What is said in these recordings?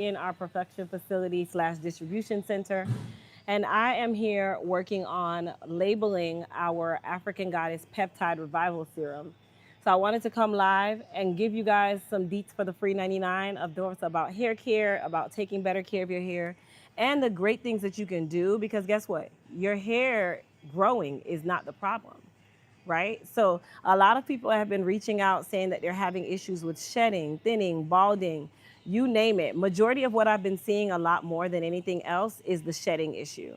in our perfection facility slash distribution center. And I am here working on labeling our African Goddess Peptide Revival Serum. So I wanted to come live and give you guys some deets for the free 99 of those about hair care, about taking better care of your hair, and the great things that you can do because guess what? Your hair growing is not the problem, right? So a lot of people have been reaching out saying that they're having issues with shedding, thinning, balding, you name it. Majority of what I've been seeing a lot more than anything else is the shedding issue.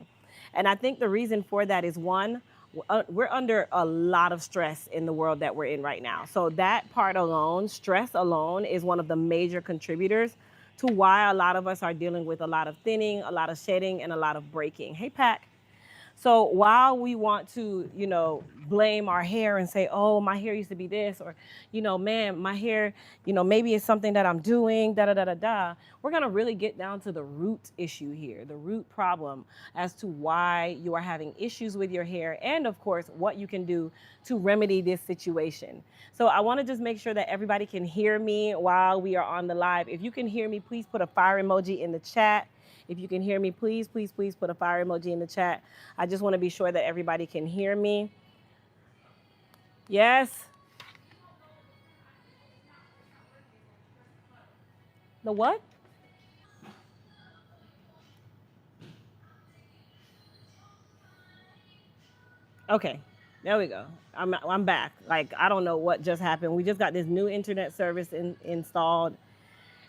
And I think the reason for that is one, we're under a lot of stress in the world that we're in right now. So that part alone, stress alone, is one of the major contributors to why a lot of us are dealing with a lot of thinning, a lot of shedding, and a lot of breaking. Hey, Pack. So while we want to, blame our hair and say, oh, my hair used to be this, or, man, my hair, maybe it's something that I'm doing, da da da da da, we're going to really get down to the root issue here, the root problem as to why you are having issues with your hair, and of course, what you can do to remedy this situation. So I want to just make sure that everybody can hear me while we are on the live. If you can hear me, please put a fire emoji in the chat. If you can hear me, please, please, please put a fire emoji in the chat. I just want to be sure that everybody can hear me. Yes? The what? Okay, there we go. I'm back. Like, I don't know what just happened. We just got this new internet service installed,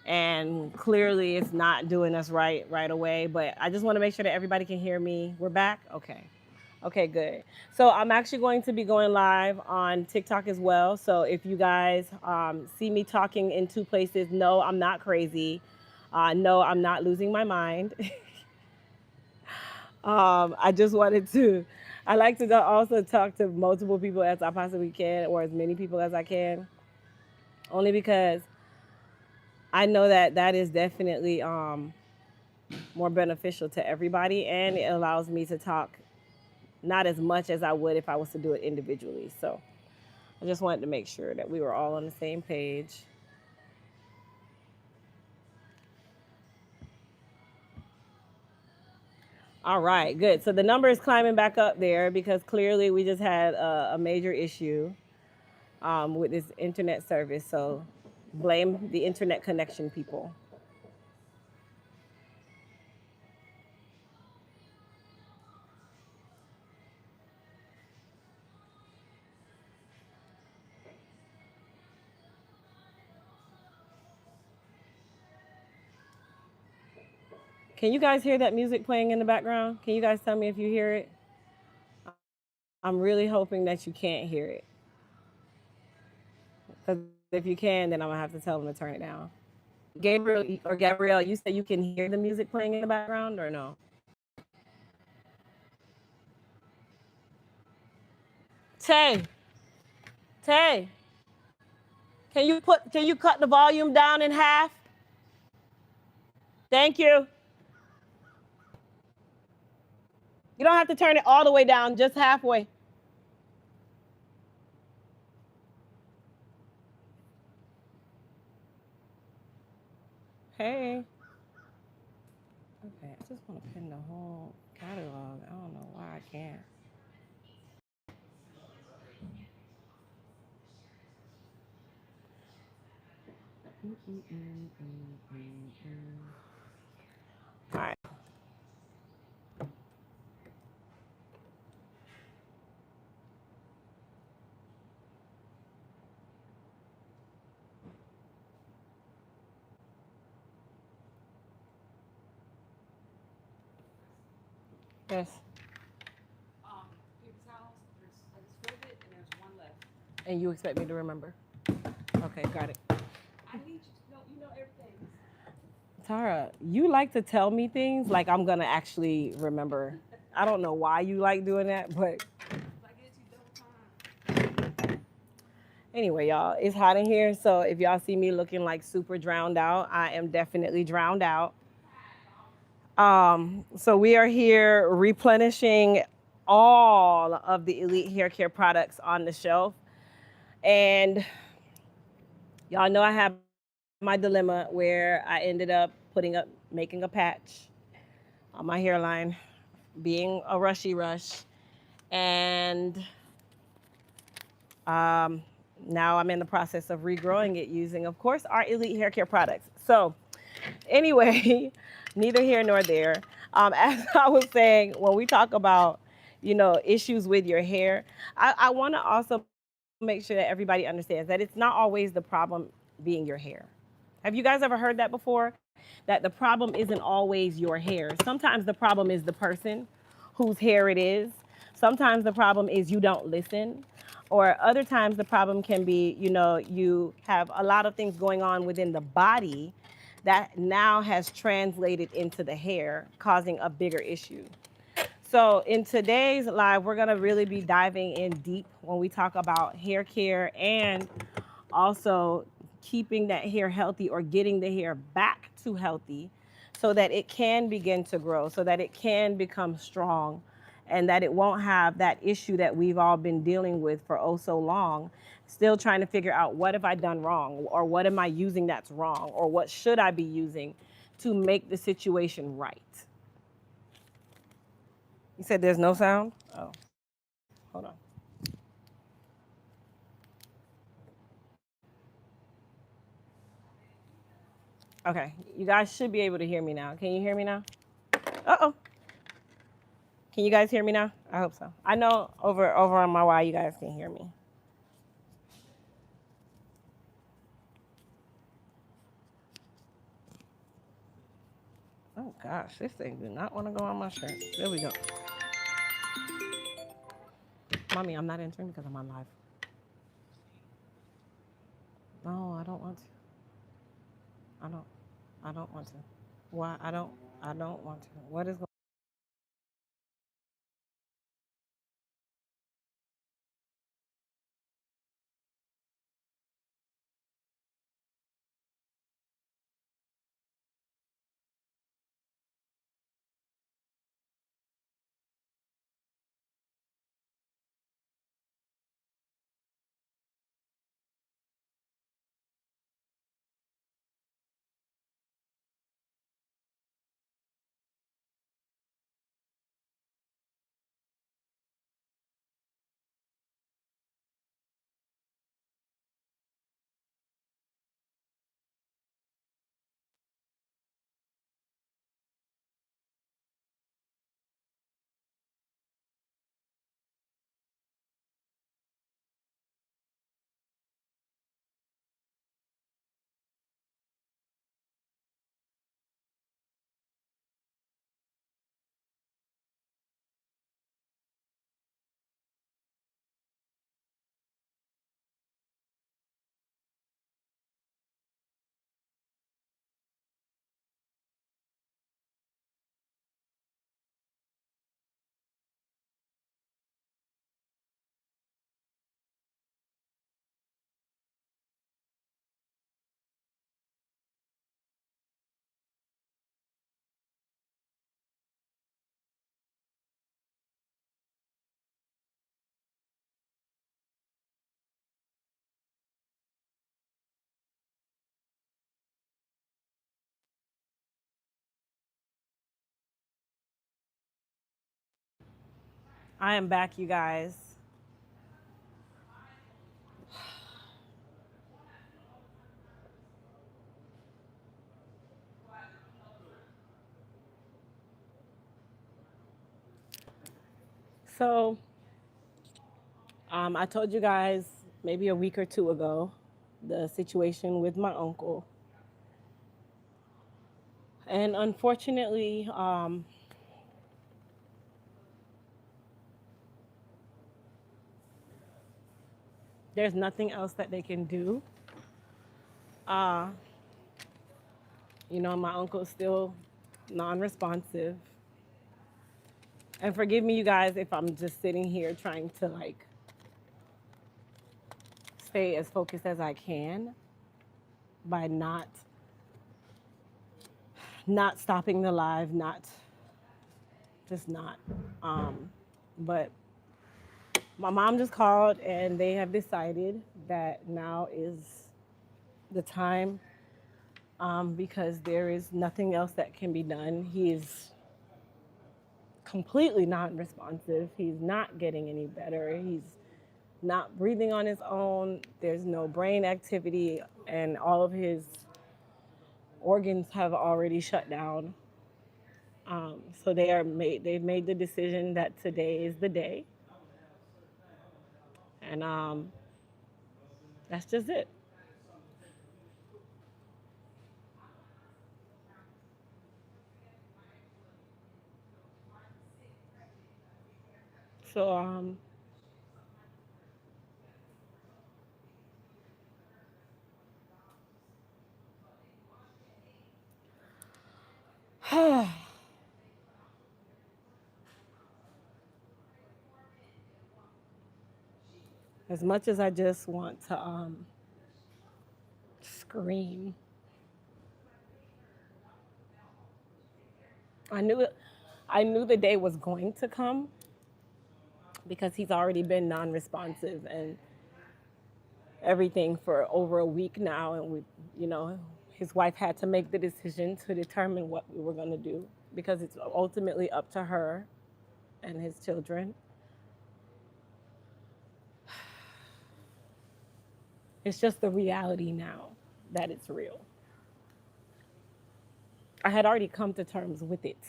and clearly it's not doing us right away. But I just want to make sure that everybody can hear me. We're back? Okay. Okay, good. So I'm actually going to be going live on TikTok as well. So if you guys see me talking in two places, no, I'm not crazy. No, I'm not losing my mind. I just wanted to, I like to also talk to multiple people as I possibly can, or as many people as I can, only because I know that that is definitely more beneficial to everybody, and it allows me to talk not as much as I would if I was to do it individually. So I just wanted to make sure that we were all on the same page. All right, good. So the number is climbing back up there because clearly we just had a major issue with this internet service. So blame the internet connection people. Can you guys hear that music playing in the background? Can you guys tell me if you hear it? I'm really hoping that you can't hear it. Because if you can, then I'm going to have to tell them to turn it down. Gabrielle, you said you can hear the music playing in the background or no? Tay, Tay, can you cut the volume down in half? Thank you. You don't have to turn it all the way down, just halfway. Hey. Okay, I just want to pin the whole catalog. I don't know why I can't. All right. Yes. And you expect me to remember? Okay, got it. I need you to know, you know everything. Tara, you like to tell me things like I'm gonna actually remember. I don't know why you like doing that, but anyway, y'all, it's hot in here. So if y'all see me looking like super drowned out, I am definitely drowned out. So we are here replenishing all of the Elite Hair Care products on the shelf. And y'all know I have my dilemma where I ended up making a patch on my hairline, being a rushy rush. And um, now I'm in the process of regrowing it using, of course, our Elite Hair Care products. So anyway, neither here nor there. As I was saying, when we talk about, issues with your hair, I want to also make sure that everybody understands that it's not always the problem being your hair. Have you guys ever heard that before? That the problem isn't always your hair. Sometimes the problem is the person whose hair it is. Sometimes the problem is you don't listen. Or other times the problem can be, you have a lot of things going on within the body that now has translated into the hair, causing a bigger issue. So in today's live, we're gonna really be diving in deep when we talk about hair care and also keeping that hair healthy or getting the hair back to healthy so that it can begin to grow, so that it can become strong and that it won't have that issue that we've all been dealing with for oh so long, still trying to figure out what have I done wrong or what am I using that's wrong or what should I be using to make the situation right. You said there's no sound? Oh, hold on. Okay, you guys should be able to hear me now. Can you hear me now? Uh-oh. Can you guys hear me now? I hope so. I know over on my Y you guys can hear me. Oh gosh, this thing do not want to go on my shirt. There we go. Mommy, I'm not entering because I'm on live. No, I don't want to. I don't. I don't want to. Why? I don't. I don't want to. What is going? I am back, you guys. So, I told you guys maybe a week or two ago the situation with my uncle, and unfortunately, there's nothing else that they can do. Uh, my uncle's still non-responsive. And forgive me, you guys, if I'm just sitting here trying to stay as focused as I can by not stopping the live, not just not. But my mom just called and they have decided that now is the time because there is nothing else that can be done. He is completely non-responsive. He's not getting any better. He's not breathing on his own. There's no brain activity, and all of his organs have already shut down. So they've made the decision that today is the day, and that's just it. So as much as I just want to scream, I knew it. I knew the day was going to come because he's already been non-responsive and everything for over a week now, and you know, his wife had to make the decision to determine what we were going to do because it's ultimately up to her and his children. It's just the reality now that it's real. I had already come to terms with it.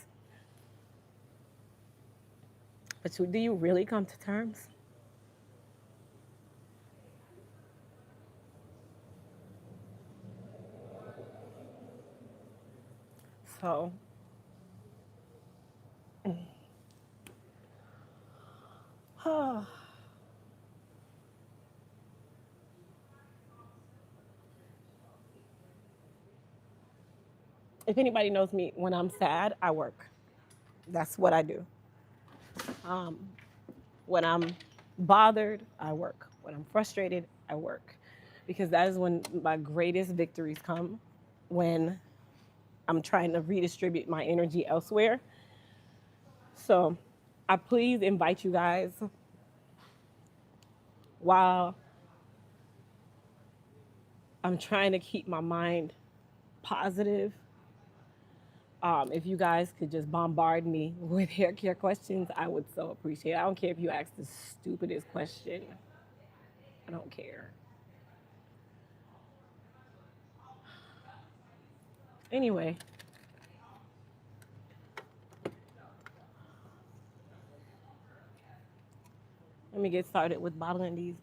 But do you really come to terms? So, if anybody knows me, when I'm sad, I work. That's what I do. Um, when I'm bothered, I work. When I'm frustrated, I work. Because that is when my greatest victories come, when I'm trying to redistribute my energy elsewhere. So I please invite you guys, while I'm trying to keep my mind positive, if you guys could just bombard me with hair care questions, I would so appreciate it. I don't care if you ask the stupidest question. I don't care. Anyway, let me get started with bottling these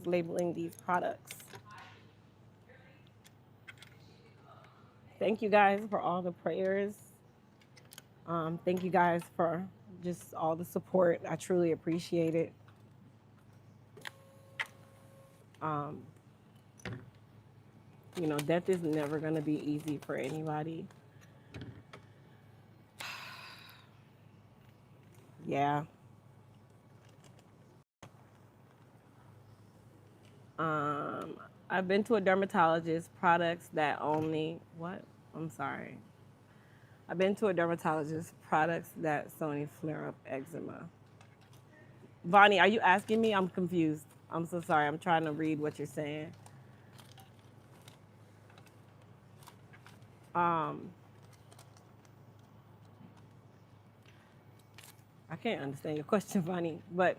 labeling these products. Thank you guys for all the prayers. Thank you guys for just all the support. I truly appreciate it. Um, you know, death is never going to be easy for anybody. Yeah. Um, I've been to a dermatologist. Products that only what? I'm sorry. I've been to a dermatologist. Products that only flare up eczema. Vonnie, are you asking me? I'm confused. I'm so sorry. I'm trying to read what you're saying. Um, I can't understand your question, Vonnie, but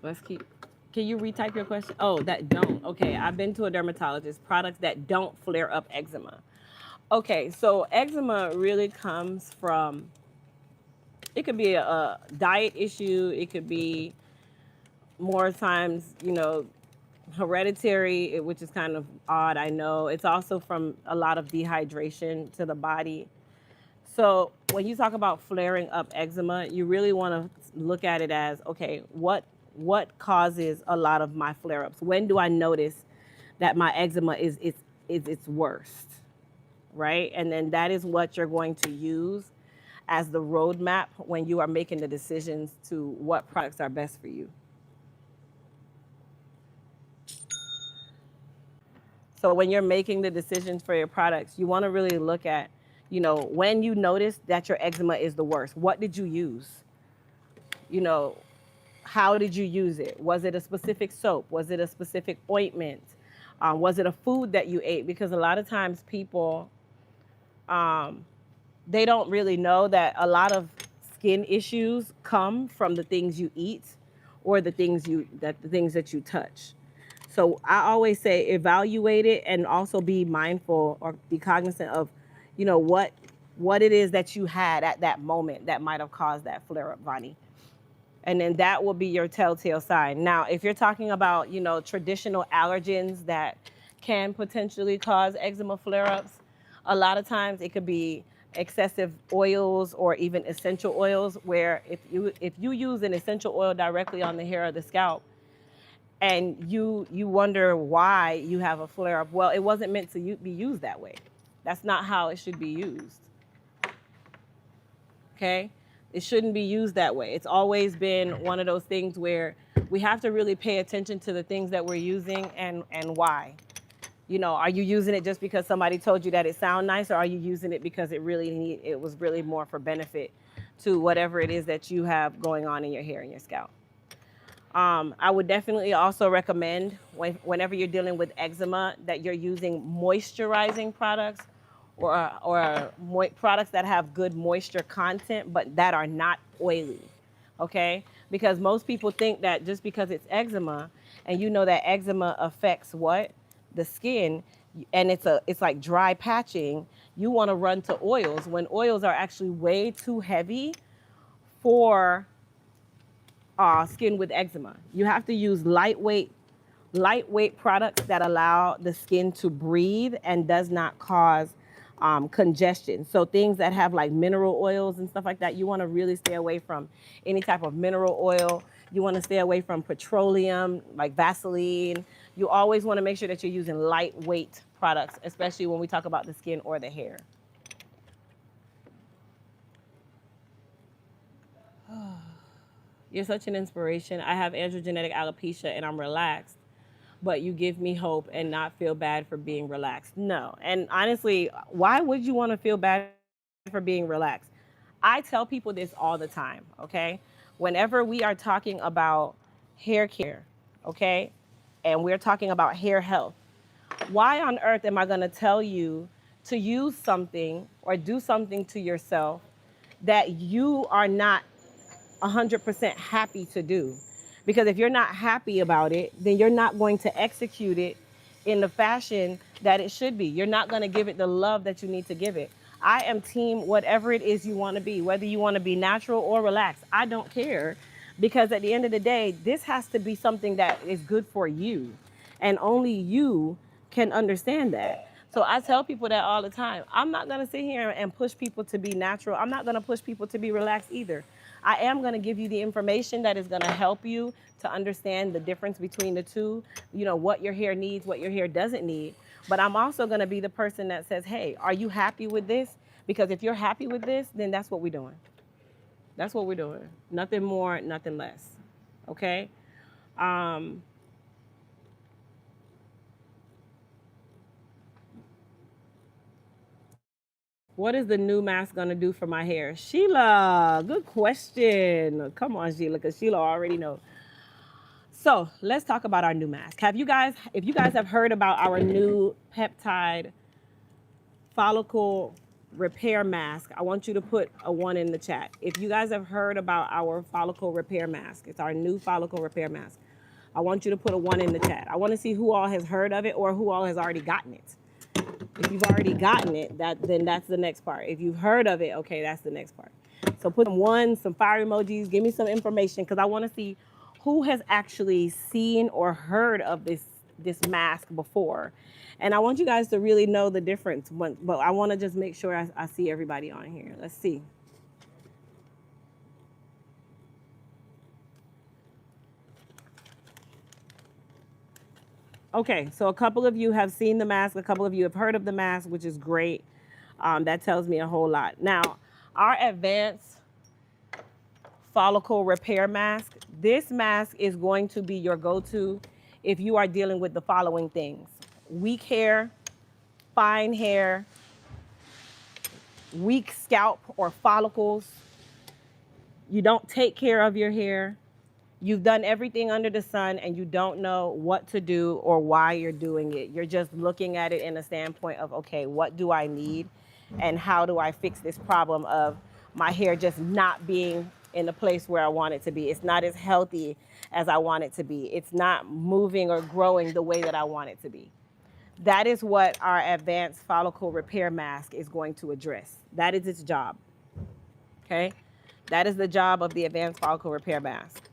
let's keep. Can you retype your question? Oh, that don't. Okay, I've been to a dermatologist. Products that don't flare up eczema. Okay, so eczema really comes from, it could be a diet issue. It could be more times, you know, hereditary, which is kind of odd, I know. It's also from a lot of dehydration to the body. So when you talk about flaring up eczema, you really want to look at it as, okay, what causes a lot of my flare-ups? When do I notice that my eczema is its worst, right? And then that is what you're going to use as the roadmap when you are making the decisions to what products are best for you. So when you're making the decisions for your products, you want to really look at, you know, when you notice that your eczema is the worst, what did you use? You know, how did you use it? Was it a specific soap? Was it a specific ointment? Was it a food that you ate? Because a lot of times people, um, they don't really know that a lot of skin issues come from the things you eat or the things that you touch. So I always say evaluate it and also be mindful or be cognizant of, what it is that you had at that moment that might have caused that flare up, Vonnie. And then that will be your telltale sign. Now, if you're talking about, traditional allergens that can potentially cause eczema flare-ups, a lot of times it could be excessive oils or even essential oils, where if you use an essential oil directly on the hair or the scalp, and you wonder why you have a flare-up, well, it wasn't meant to be used that way. That's not how it should be used. Okay? It shouldn't be used that way. It's always been one of those things where we have to really pay attention to the things that we're using and why. Are you using it just because somebody told you that it sounds nice, or are you using it because it was really more for benefit to whatever it is that you have going on in your hair and your scalp? I would definitely also recommend whenever you're dealing with eczema that you're using moisturizing products or products that have good moisture content, but that are not oily. Okay? Because most people think that just because it's eczema, and that eczema affects what? The skin, and it's like dry patching, you want to run to oils when oils are actually way too heavy for skin with eczema. You have to use lightweight products that allow the skin to breathe and does not cause congestion. So things that have like mineral oils and stuff like that, you want to really stay away from any type of mineral oil. You want to stay away from petroleum, like Vaseline. You always want to make sure that you're using lightweight products, especially when we talk about the skin or the hair. You're such an inspiration. I have androgenetic alopecia and I'm relaxed, but you give me hope and not feel bad for being relaxed. No. And honestly, why would you want to feel bad for being relaxed? I tell people this all the time, okay? Whenever we are talking about hair care, okay, and we're talking about hair health, why on earth am I going to tell you to use something or do something to yourself that you are not 100% happy to do? Because if you're not happy about it, then you're not going to execute it in the fashion that it should be. You're not going to give it the love that you need to give it. I am team whatever it is you want to be, whether you want to be natural or relaxed. I don't care, because at the end of the day, this has to be something that is good for you, and only you can understand that. So I tell people that all the time. I'm not going to sit here and push people to be natural. I'm not going to push people to be relaxed either. I am going to give you the information that is going to help you to understand the difference between the two, what your hair needs, what your hair doesn't need. But I'm also going to be the person that says, hey, are you happy with this? Because if you're happy with this, then that's what we're doing. That's what we're doing. Nothing more, nothing less. Okay? What is the new mask going to do for my hair? Sheila, good question. Come on, Sheila, because Sheila already knows. So let's talk about our new mask. If you guys have heard about our new peptide follicle repair mask, I want you to put a 1 in the chat. If you guys have heard about our follicle repair mask, it's our new follicle repair mask. I want you to put a 1 in the chat. I want to see who all has heard of it or who all has already gotten it. If you've already gotten it, then that's the next part. If you've heard of it, okay, that's the next part. So put some 1s, some fire emojis, give me some information, because I want to see who has actually seen or heard of this mask before. And I want you guys to really know the difference. But I want to just make sure I see everybody on here. Let's see. Okay, so a couple of you have seen the mask. A couple of you have heard of the mask, which is great. That tells me a whole lot. Now, our advanced follicle repair mask, this mask is going to be your go-to if you are dealing with the following things: weak hair, fine hair, weak scalp or follicles. You don't take care of your hair. You've done everything under the sun and you don't know what to do or why you're doing it. You're just looking at it in a standpoint of, okay, what do I need and how do I fix this problem of my hair just not being in the place where I want it to be. It's not as healthy as I want it to be. It's not moving or growing the way that I want it to be. That is what our advanced follicle repair mask is going to address. That is its job. Okay? That is the job of the advanced follicle repair mask.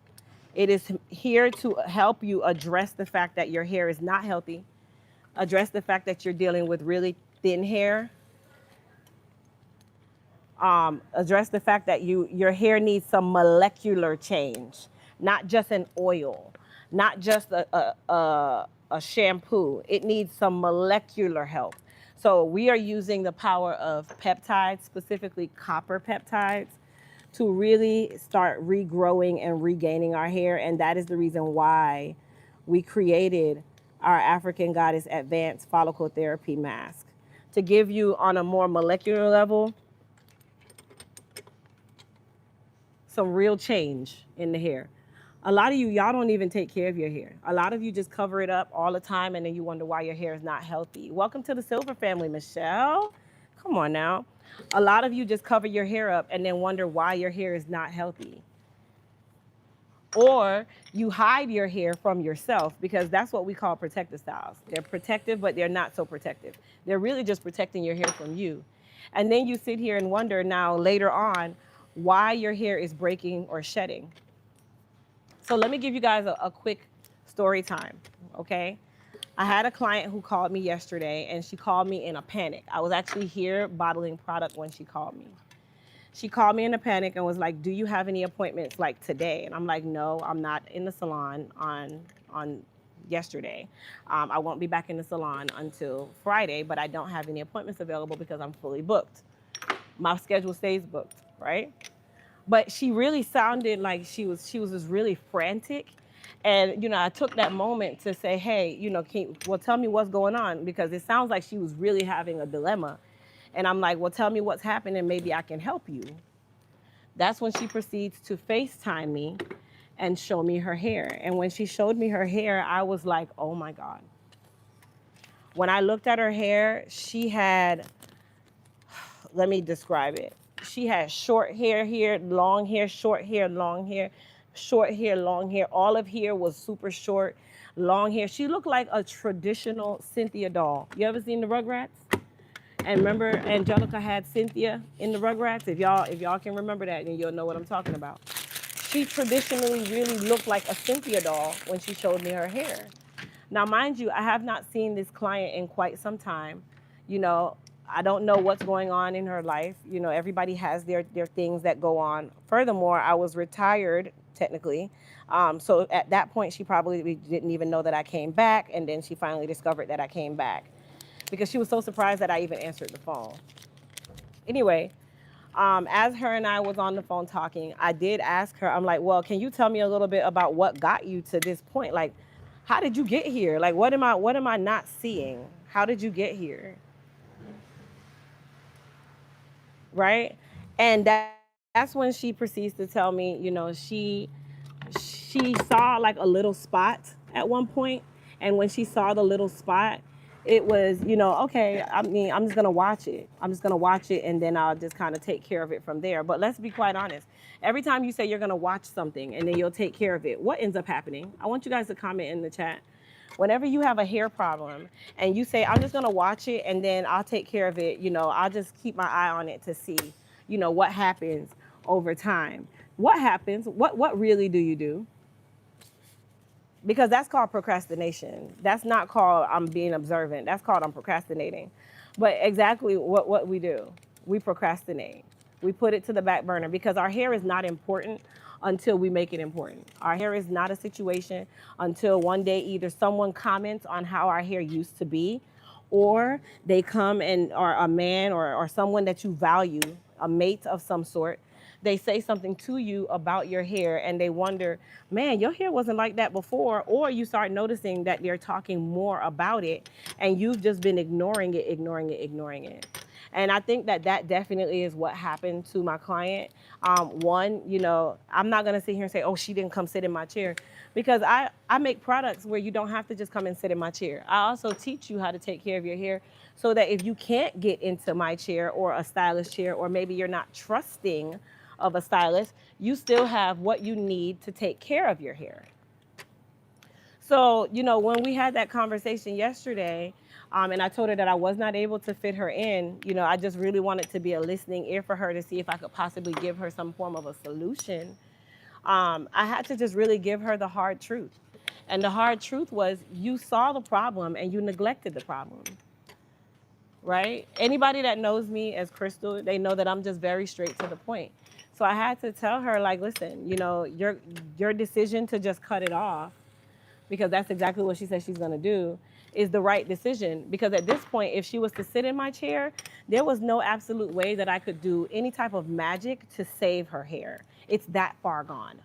It is here to help you address the fact that your hair is not healthy, address the fact that you're dealing with really thin hair, address the fact that your hair needs some molecular change, not just an oil, not just a shampoo. It needs some molecular help. So we are using the power of peptides, specifically copper peptides, to really start regrowing and regaining our hair. And that is the reason why we created our African Goddess Advanced Follicle Therapy Mask, to give you on a more molecular level some real change in the hair. A lot of you, y'all don't even take care of your hair. A lot of you just cover it up all the time and then you wonder why your hair is not healthy. Welcome to the Silver family, Michelle. Come on now. A lot of you just cover your hair up and then wonder why your hair is not healthy. Or you hide your hair from yourself, because that's what we call protective styles. They're protective, but they're not so protective. They're really just protecting your hair from you. And then you sit here and wonder now later on why your hair is breaking or shedding. So let me give you guys a quick story time, okay? I had a client who called me yesterday and she called me in a panic. I was actually here bottling product when she called me. She called me in a panic and was like, do you have any appointments like today? And I'm like, no, I'm not in the salon on yesterday. I won't be back in the salon until Friday, but I don't have any appointments available because I'm fully booked. My schedule stays booked, right? But she really sounded like she was just really frantic. And, I took that moment to say, hey, tell me what's going on, because it sounds like she was really having a dilemma. And I'm like, well, tell me what's happening. Maybe I can help you. That's when she proceeds to FaceTime me and show me her hair. And when she showed me her hair, I was like, oh my God. When I looked at her hair, she had, let me describe it. She had short hair here, long hair, short hair, long hair, short hair, long hair. All of here was super short, long hair. She looked like a traditional Cynthia doll. You ever seen the Rugrats? And remember, Angelica had Cynthia in the Rugrats? If y'all can remember that, then you'll know what I'm talking about. She traditionally really looked like a Cynthia doll when she showed me her hair. Now, mind you, I have not seen this client in quite some time. I don't know what's going on in her life. Everybody has their things that go on. Furthermore, I was retired, technically. So at that point, she probably didn't even know that I came back. And then she finally discovered that I came back, because she was so surprised that I even answered the phone. Anyway, as her and I was on the phone talking, I did ask her, I'm like, well, can you tell me a little bit about what got you to this point? Like, how did you get here? Like, what am I not seeing? How did you get here? Right? And that's when she proceeds to tell me, she saw like a little spot at one point. And when she saw the little spot, it was, okay, I'm just going to watch it. I'm just going to watch it, and then I'll just kind of take care of it from there. But let's be quite honest. Every time you say you're going to watch something and then you'll take care of it, what ends up happening? I want you guys to comment in the chat. Whenever you have a hair problem and you say, I'm just going to watch it and then I'll take care of it, I'll just keep my eye on it to see, what happens over time. What happens? What really do you do? Because that's called procrastination. That's not called I'm being observant. That's called I'm procrastinating. But exactly what we do, we procrastinate. We put it to the back burner because our hair is not important until we make it important. Our hair is not a situation until one day either someone comments on how our hair used to be, or they come and or a man or someone that you value, a mate of some sort, they say something to you about your hair and they wonder, man, your hair wasn't like that before. Or you start noticing that they're talking more about it and you've just been ignoring it. And I think that that definitely is what happened to my client. One, you know, I'm not gonna sit here and say, oh, she didn't come sit in my chair, because I make products where you don't have to just come and sit in my chair. I also teach you how to take care of your hair so that if you can't get into my chair or a stylist chair, or maybe you're not trusting of a stylist, you still have what you need to take care of your hair. So, you know, when we had that conversation yesterday, and I told her that I was not able to fit her in, you know, I just really wanted to be a listening ear for her to see if I could possibly give her some form of a solution. I had to just really give her the hard truth. And the hard truth was, you saw the problem and you neglected the problem, right? Anybody that knows me as Crystal, they know that I'm just very straight to the point. So I had to tell her, like, listen, you know, your decision to just cut it off, because that's exactly what she said she's gonna do, is the right decision. Because at this point, if she was to sit in my chair, there was no absolute way that I could do any type of magic to save her hair. It's that far gone,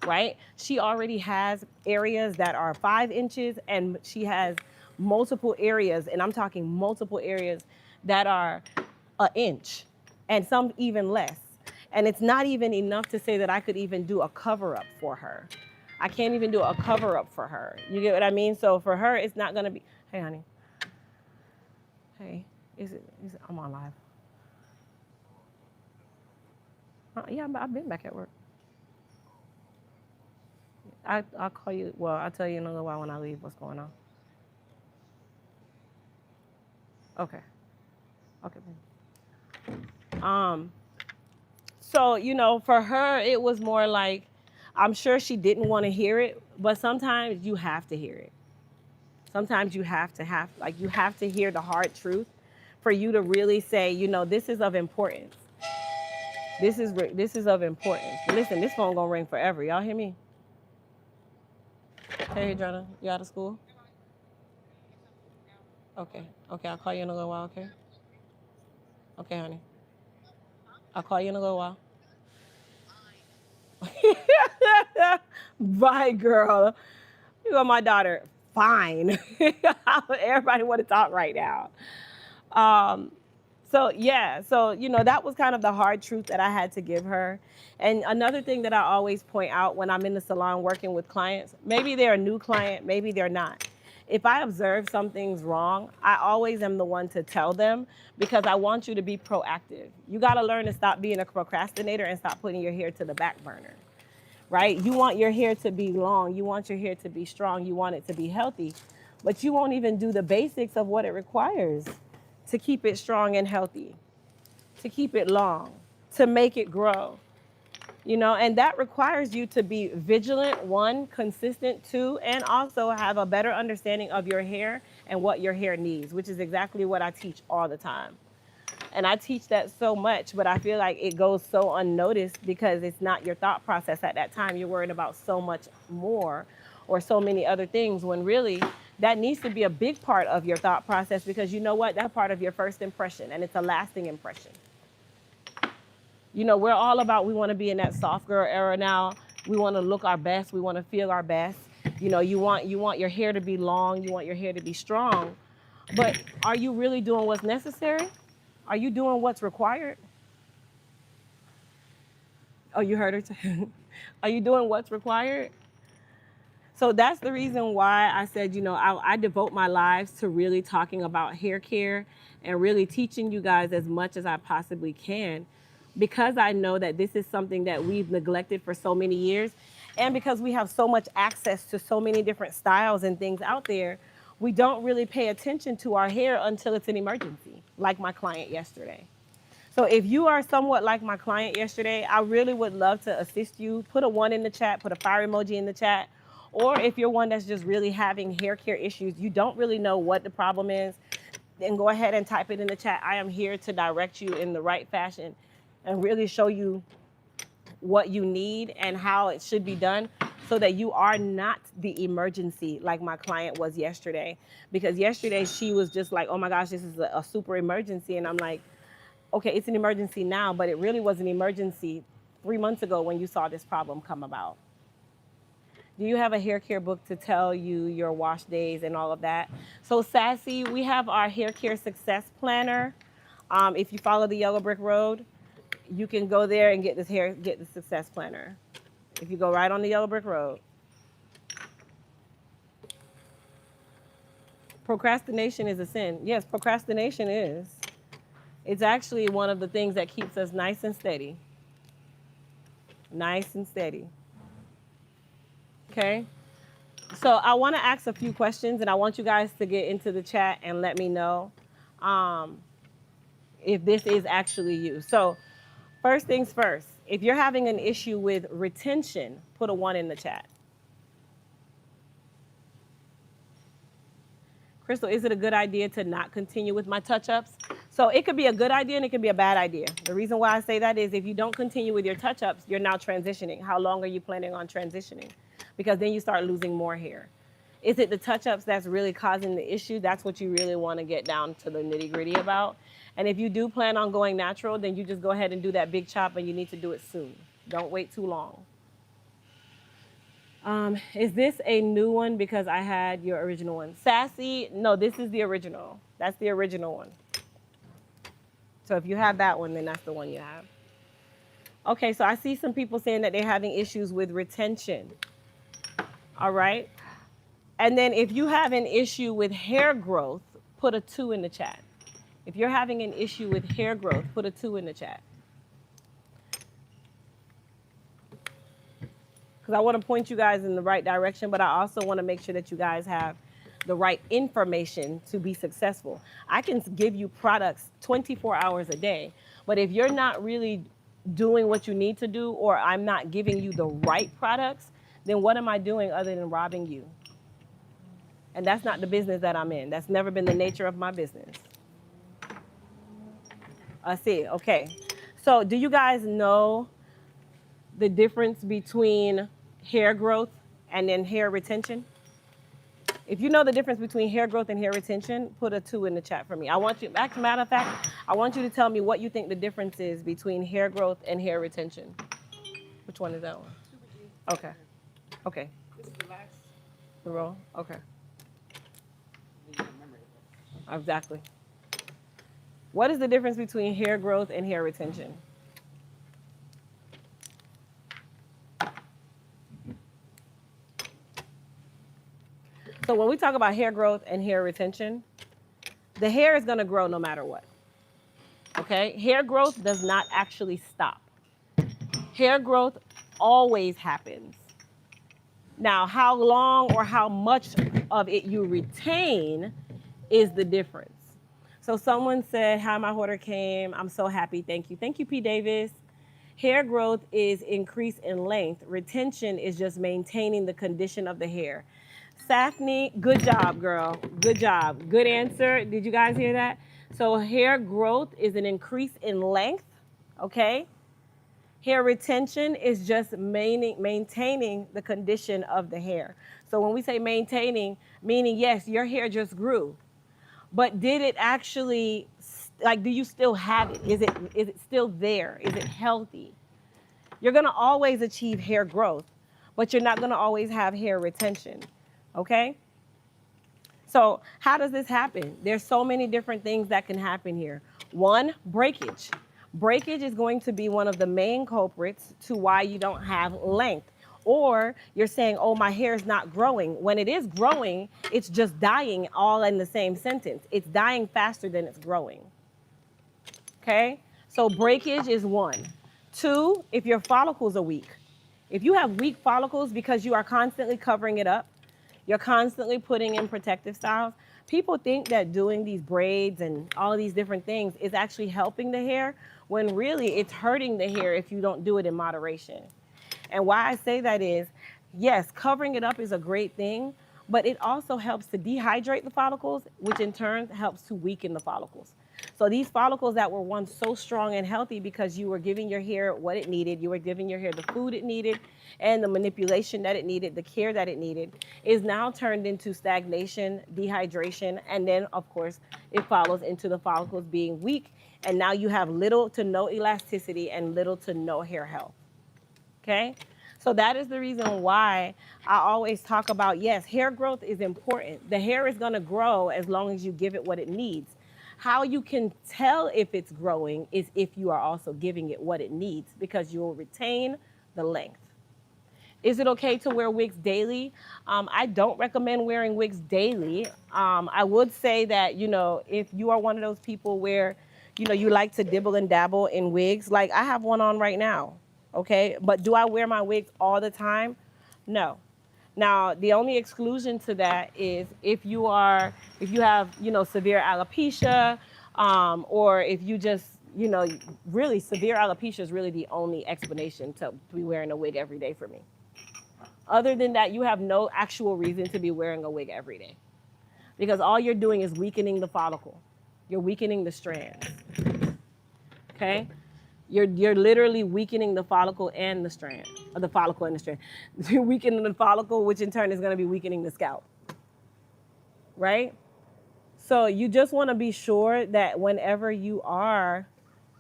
right? She already has areas that are 5 inches, and she has multiple areas, and I'm talking multiple areas that are an inch, and some even less. And it's not even enough to say that I could even do a cover up for her. I can't even do a cover up for her. You get what I mean? So for her, it's not gonna be, hey honey, hey, I'm on live. Yeah, I've been back at work. I'll call you, well, I'll tell you in a little while when I leave what's going on. Okay, okay, baby. So, you know, for her, it was more like, I'm sure she didn't want to hear it, but sometimes you have to hear it. Sometimes you have to hear the hard truth for you to really say, you know, this is of importance. This is of importance. Listen, this phone gonna ring forever. Y'all hear me? Hey, Adriana, you out of school? Okay, okay, I'll call you in a little while, okay? Okay, honey. I'll call you in a little while. Bye, girl. You got my daughter. Fine. Everybody want to talk right now. Um, so yeah, so you know, that was kind of the hard truth that I had to give her. And another thing that I always point out when I'm in the salon working with clients, maybe they're a new client, maybe they're not. If I observe something's wrong, I always am the one to tell them, because I want you to be proactive. You got to learn to stop being a procrastinator and stop putting your hair to the back burner, right? You want your hair to be long. You want your hair to be strong. You want it to be healthy, but you won't even do the basics of what it requires to keep it strong and healthy, to keep it long, to make it grow. You know, and that requires you to be vigilant, one, consistent, two, and also have a better understanding of your hair and what your hair needs, which is exactly what I teach all the time. And I teach that so much, but I feel like it goes so unnoticed because it's not your thought process at that time. You're worried about so much more or so many other things, when really that needs to be a big part of your thought process, because you know what? That's part of your first impression, and it's a lasting impression. You know, we're all about, we want to be in that soft girl era now. We want to look our best. We want to feel our best. You know, you want your hair to be long. You want your hair to be strong. But are you really doing what's necessary? Are you doing what's required? Oh, you heard her too. Are you doing what's required? So that's the reason why I said, you know, I devote my lives to really talking about hair care and really teaching you guys as much as I possibly can, because I know that this is something that we've neglected for so many years. And because we have so much access to so many different styles and things out there, we don't really pay attention to our hair until it's an emergency, like my client yesterday. So if you are somewhat like my client yesterday, I really would love to assist you. Put a 1 in the chat, put a fire emoji in the chat. Or if you're one that's just really having hair care issues, you don't really know what the problem is, then go ahead and type it in the chat. I am here to direct you in the right fashion and really show you what you need and how it should be done, so that you are not the emergency like my client was yesterday. Because yesterday she was just like, oh my gosh, this is a super emergency. And I'm like, okay, it's an emergency now, but it really was an emergency 3 months ago when you saw this problem come about. Do you have a hair care book to tell you your wash days and all of that? So Sassy, we have our hair care success planner. If you follow the yellow brick road, you can go there and get the success planner. If you go right on the yellow brick road. Procrastination is a sin. Yes, procrastination is. It's actually one of the things that keeps us nice and steady. Nice and steady. Okay? So I want to ask a few questions, and I want you guys to get into the chat and let me know if this is actually you. So first things first, if you're having an issue with retention, put a 1 in the chat. Crystal, is it a good idea to not continue with my touch-ups? So it could be a good idea and it could be a bad idea. The reason why I say that is if you don't continue with your touch-ups, you're now transitioning. How long are you planning on transitioning? Because then you start losing more hair. Is it the touch-ups that's really causing the issue? That's what you really want to get down to the nitty-gritty about. And if you do plan on going natural, then you just go ahead and do that big chop, and you need to do it soon. Don't wait too long. Is this a new one because I had your original one? Sassy, no, this is the original. That's the original one. So if you have that one, then that's the one you have. Okay, so I see some people saying that they're having issues with retention. All right. And then if you have an issue with hair growth, put a 2 in the chat. If you're having an issue with hair growth, put a 2 in the chat. Because I want to point you guys in the right direction, but I also want to make sure that you guys have the right information to be successful. I can give you products 24 hours a day, but if you're not really doing what you need to do, or I'm not giving you the right products, then what am I doing other than robbing you? And that's not the business that I'm in. That's never been the nature of my business. I see. Okay. So do you guys know the difference between hair growth and then hair retention? If you know the difference between hair growth and hair retention, put a 2 in the chat for me. I want you, as a matter of fact, I want you to tell me what you think the difference is between hair growth and hair retention. Which one is that one? Okay. Okay. This is the last. The row? Okay. Exactly. What is the difference between hair growth and hair retention? So when we talk about hair growth and hair retention, the hair is going to grow no matter what. Okay? Hair growth does not actually stop. Hair growth always happens. Now, how long or how much of it you retain is the difference. So someone said, hi, my order came. I'm so happy. Thank you. Thank you, P. Davis. Hair growth is increase in length. Retention is just maintaining the condition of the hair. Safney, good job, girl. Good job. Good answer. Did you guys hear that? So hair growth is an increase in length, okay? Hair retention is just maintaining the condition of the hair. So when we say maintaining, meaning, yes, your hair just grew, but did it actually, like, do you still have it? Is it still there? Is it healthy? You're gonna always achieve hair growth, but you're not gonna always have hair retention. Okay? So how does this happen? There's so many different things that can happen here. One, breakage. Breakage is going to be one of the main culprits to why you don't have length. Or you're saying, oh, my hair is not growing. When it is growing, it's just dying all in the same sentence. It's dying faster than it's growing. Okay? So breakage is 1. 2, if your follicles are weak. If you have weak follicles because you are constantly covering it up, you're constantly putting in protective styles. People think that doing these braids and all of these different things is actually helping the hair, when really it's hurting the hair if you don't do it in moderation. And why I say that is, yes, covering it up is a great thing, but it also helps to dehydrate the follicles, which in turn helps to weaken the follicles. So these follicles that were once so strong and healthy because you were giving your hair what it needed, you were giving your hair the food it needed, and the manipulation that it needed, the care that it needed, is now turned into stagnation, dehydration, and then, of course, it follows into the follicles being weak, and now you have little to no elasticity and little to no hair health. Okay? So that is the reason why I always talk about, yes, hair growth is important. The hair is going to grow as long as you give it what it needs. How you can tell if it's growing is if you are also giving it what it needs, because you'll retain the length. Is it okay to wear wigs daily? I don't recommend wearing wigs daily. I would say that, if you are one of those people where, you like to dibble and dabble in wigs, like I have one on right now, okay? But do I wear my wigs all the time? No. Now, the only exclusion to that is if you have, severe alopecia, or if you just, really severe alopecia is really the only explanation to be wearing a wig every day for me. Other than that, you have no actual reason to be wearing a wig every day, because all you're doing is weakening the follicle. You're weakening the strands. Okay? You're literally weakening the follicle and the strand, or the follicle and the strand. You're weakening the follicle, which in turn is going to be weakening the scalp. Right? So you just want to be sure that whenever you are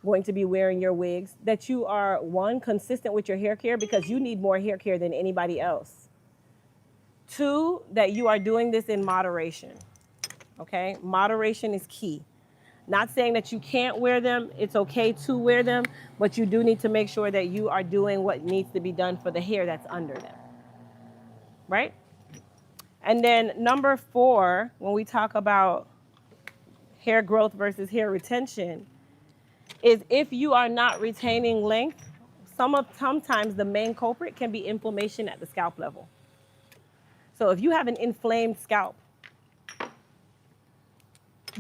going to be wearing your wigs, that you are, one, consistent with your hair care, because you need more hair care than anybody else. Two, that you are doing this in moderation. Okay? Moderation is key. Not saying that you can't wear them. It's okay to wear them, but you do need to make sure that you are doing what needs to be done for the hair that's under them. Right? And then number 4, when we talk about hair growth versus hair retention, is if you are not retaining length, sometimes the main culprit can be inflammation at the scalp level. So if you have an inflamed scalp,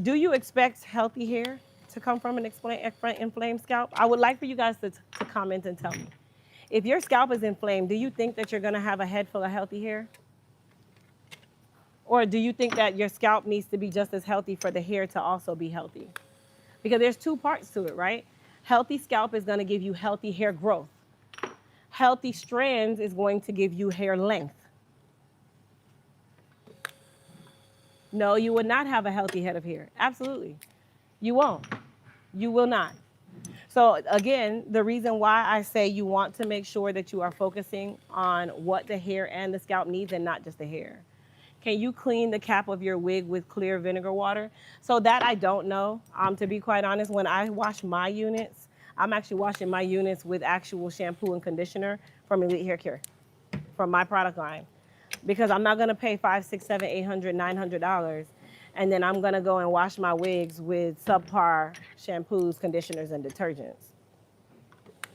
do you expect healthy hair to come from an inflamed scalp? I would like for you guys to comment and tell me. If your scalp is inflamed, do you think that you're going to have a head full of healthy hair? Or do you think that your scalp needs to be just as healthy for the hair to also be healthy? Because there's 2 parts to it, right? Healthy scalp is going to give you healthy hair growth. Healthy strands is going to give you hair length. No, you would not have a healthy head of hair. Absolutely. You won't. You will not. So again, the reason why I say you want to make sure that you are focusing on what the hair and the scalp needs and not just the hair. Can you clean the cap of your wig with clear vinegar water? So that I don't know. To be quite honest, when I wash my units, I'm actually washing my units with actual shampoo and conditioner from Elite Hair Care, from my product line. Because I'm not gonna pay $500, $600, $700, $800, $900, and then I'm gonna go and wash my wigs with subpar shampoos, conditioners, and detergents.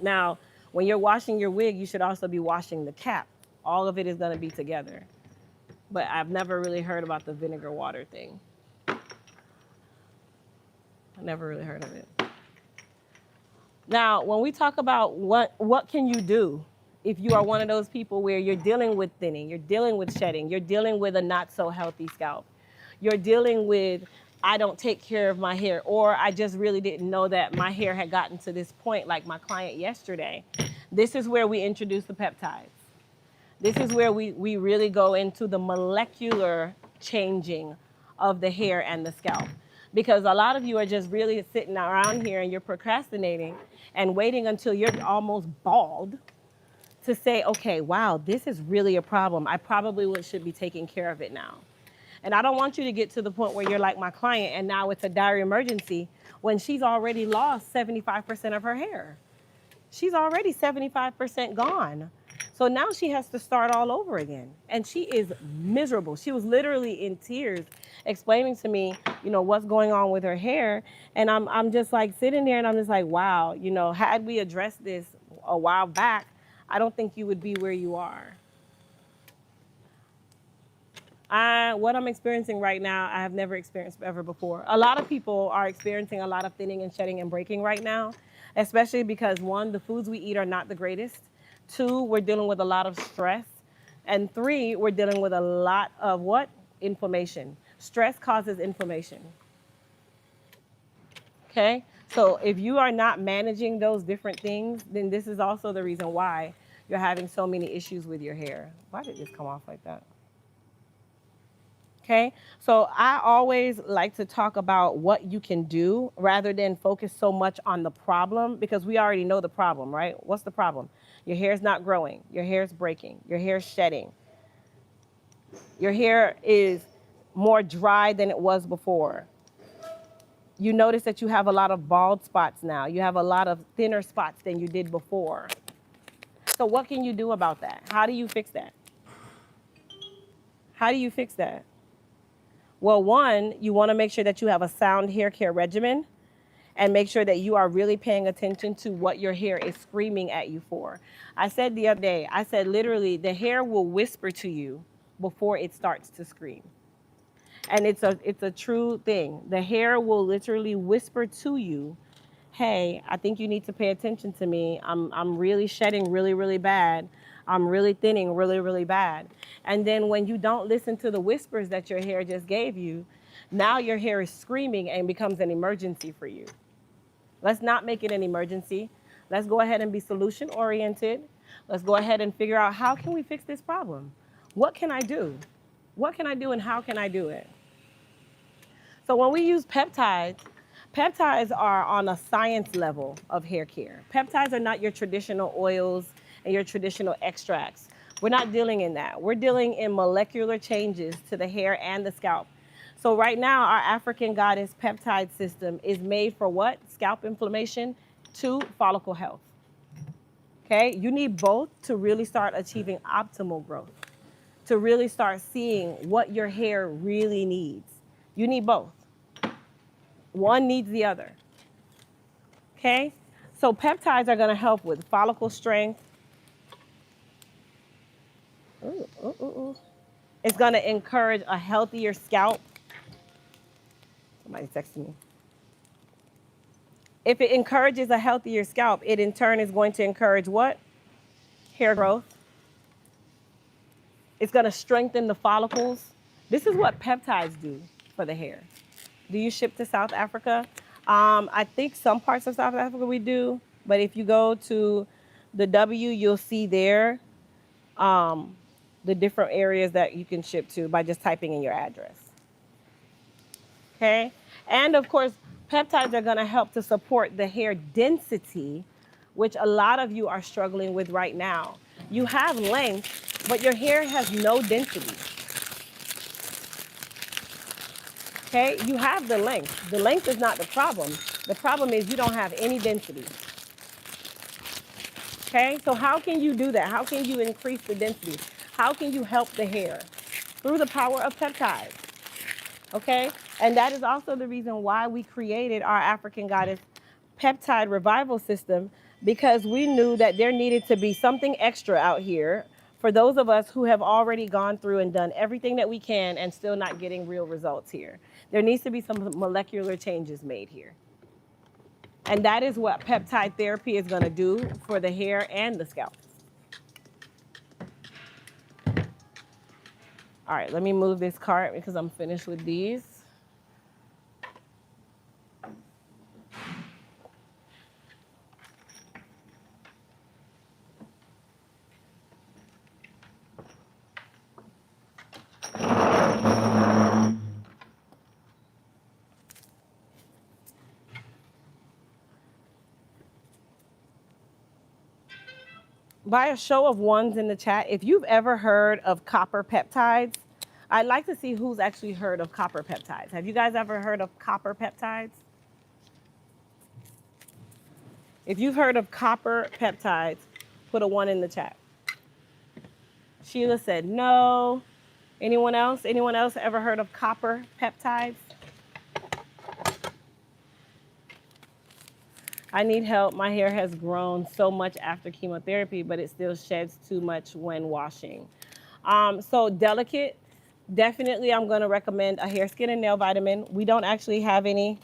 Now, when you're washing your wig, you should also be washing the cap. All of it is gonna be together. But I've never really heard about the vinegar water thing. I never really heard of it. Now, when we talk about what can you do if you are one of those people where you're dealing with thinning, you're dealing with shedding, you're dealing with a not so healthy scalp, you're dealing with, I don't take care of my hair, or I just really didn't know that my hair had gotten to this point, like my client yesterday. This is where we introduce the peptides. This is where we really go into the molecular changing of the hair and the scalp. Because a lot of you are just really sitting around here and you're procrastinating and waiting until you're almost bald to say, okay, wow, this is really a problem. I probably should be taking care of it now. And I don't want you to get to the point where you're like my client and now it's a dire emergency when she's already lost 75% of her hair. She's already 75% gone. So now she has to start all over again. And she is miserable. She was literally in tears explaining to me, what's going on with her hair. And I'm just like sitting there and I'm just like, wow, had we addressed this a while back, I don't think you would be where you are. What I'm experiencing right now, I have never experienced ever before. A lot of people are experiencing a lot of thinning and shedding and breaking right now, especially because 1, the foods we eat are not the greatest. 2, we're dealing with a lot of stress. And 3, we're dealing with a lot of what? Inflammation. Stress causes inflammation. Okay? So if you are not managing those different things, then this is also the reason why you're having so many issues with your hair. Why did this come off like that? Okay, so I always like to talk about what you can do rather than focus so much on the problem, because we already know the problem, right? What's the problem? Your hair's not growing. Your hair's breaking. Your hair's shedding. Your hair is more dry than it was before. You notice that you have a lot of bald spots now. You have a lot of thinner spots than you did before. So what can you do about that? How do you fix that? How do you fix that? Well, one, you want to make sure that you have a sound hair care regimen and make sure that you are really paying attention to what your hair is screaming at you for. I said the other day, I said literally the hair will whisper to you before it starts to scream. And it's a true thing. The hair will literally whisper to you, hey, I think you need to pay attention to me. I'm really shedding really, really bad. I'm really thinning really, really bad. And then when you don't listen to the whispers that your hair just gave you, now your hair is screaming and becomes an emergency for you. Let's not make it an emergency. Let's go ahead and be solution oriented. Let's go ahead and figure out, how can we fix this problem? What can I do? What can I do and how can I do it? So when we use peptides, peptides are on a science level of hair care. Peptides are not your traditional oils and your traditional extracts. We're not dealing in that. We're dealing in molecular changes to the hair and the scalp. So right now, our African goddess peptide system is made for what? Scalp inflammation to follicle health. Okay, you need both to really start achieving optimal growth, to really start seeing what your hair really needs. You need both. One needs the other. Okay, so peptides are going to help with follicle strength. It's going to encourage a healthier scalp. Somebody's texting me. If it encourages a healthier scalp, it in turn is going to encourage what? Hair growth. It's going to strengthen the follicles. This is what peptides do for the hair. Do you ship to South Africa? I think some parts of South Africa we do, but if you go to the W, you'll see there the different areas that you can ship to by just typing in your address. Okay? And of course, peptides are going to help to support the hair density, which a lot of you are struggling with right now. You have length, but your hair has no density. Okay? You have the length. The length is not the problem. The problem is you don't have any density. Okay? So how can you do that? How can you increase the density? How can you help the hair? Through the power of peptides. Okay? And that is also the reason why we created our African Goddess Peptide Revival System, because we knew that there needed to be something extra out here for those of us who have already gone through and done everything that we can and still not getting real results here. There needs to be some molecular changes made here. And that is what peptide therapy is going to do for the hair and the scalp. All right, let me move this cart because I'm finished with these. By a show of ones in the chat, if you've ever heard of copper peptides, I'd like to see who's actually heard of copper peptides. Have you guys ever heard of copper peptides? If you've heard of copper peptides, put a 1 in the chat. Sheila said no. Anyone else? Anyone else ever heard of copper peptides? I need help. My hair has grown so much after chemotherapy, but it still sheds too much when washing. So delicate, definitely I'm going to recommend a hair, skin, and nail vitamin. We don't actually have any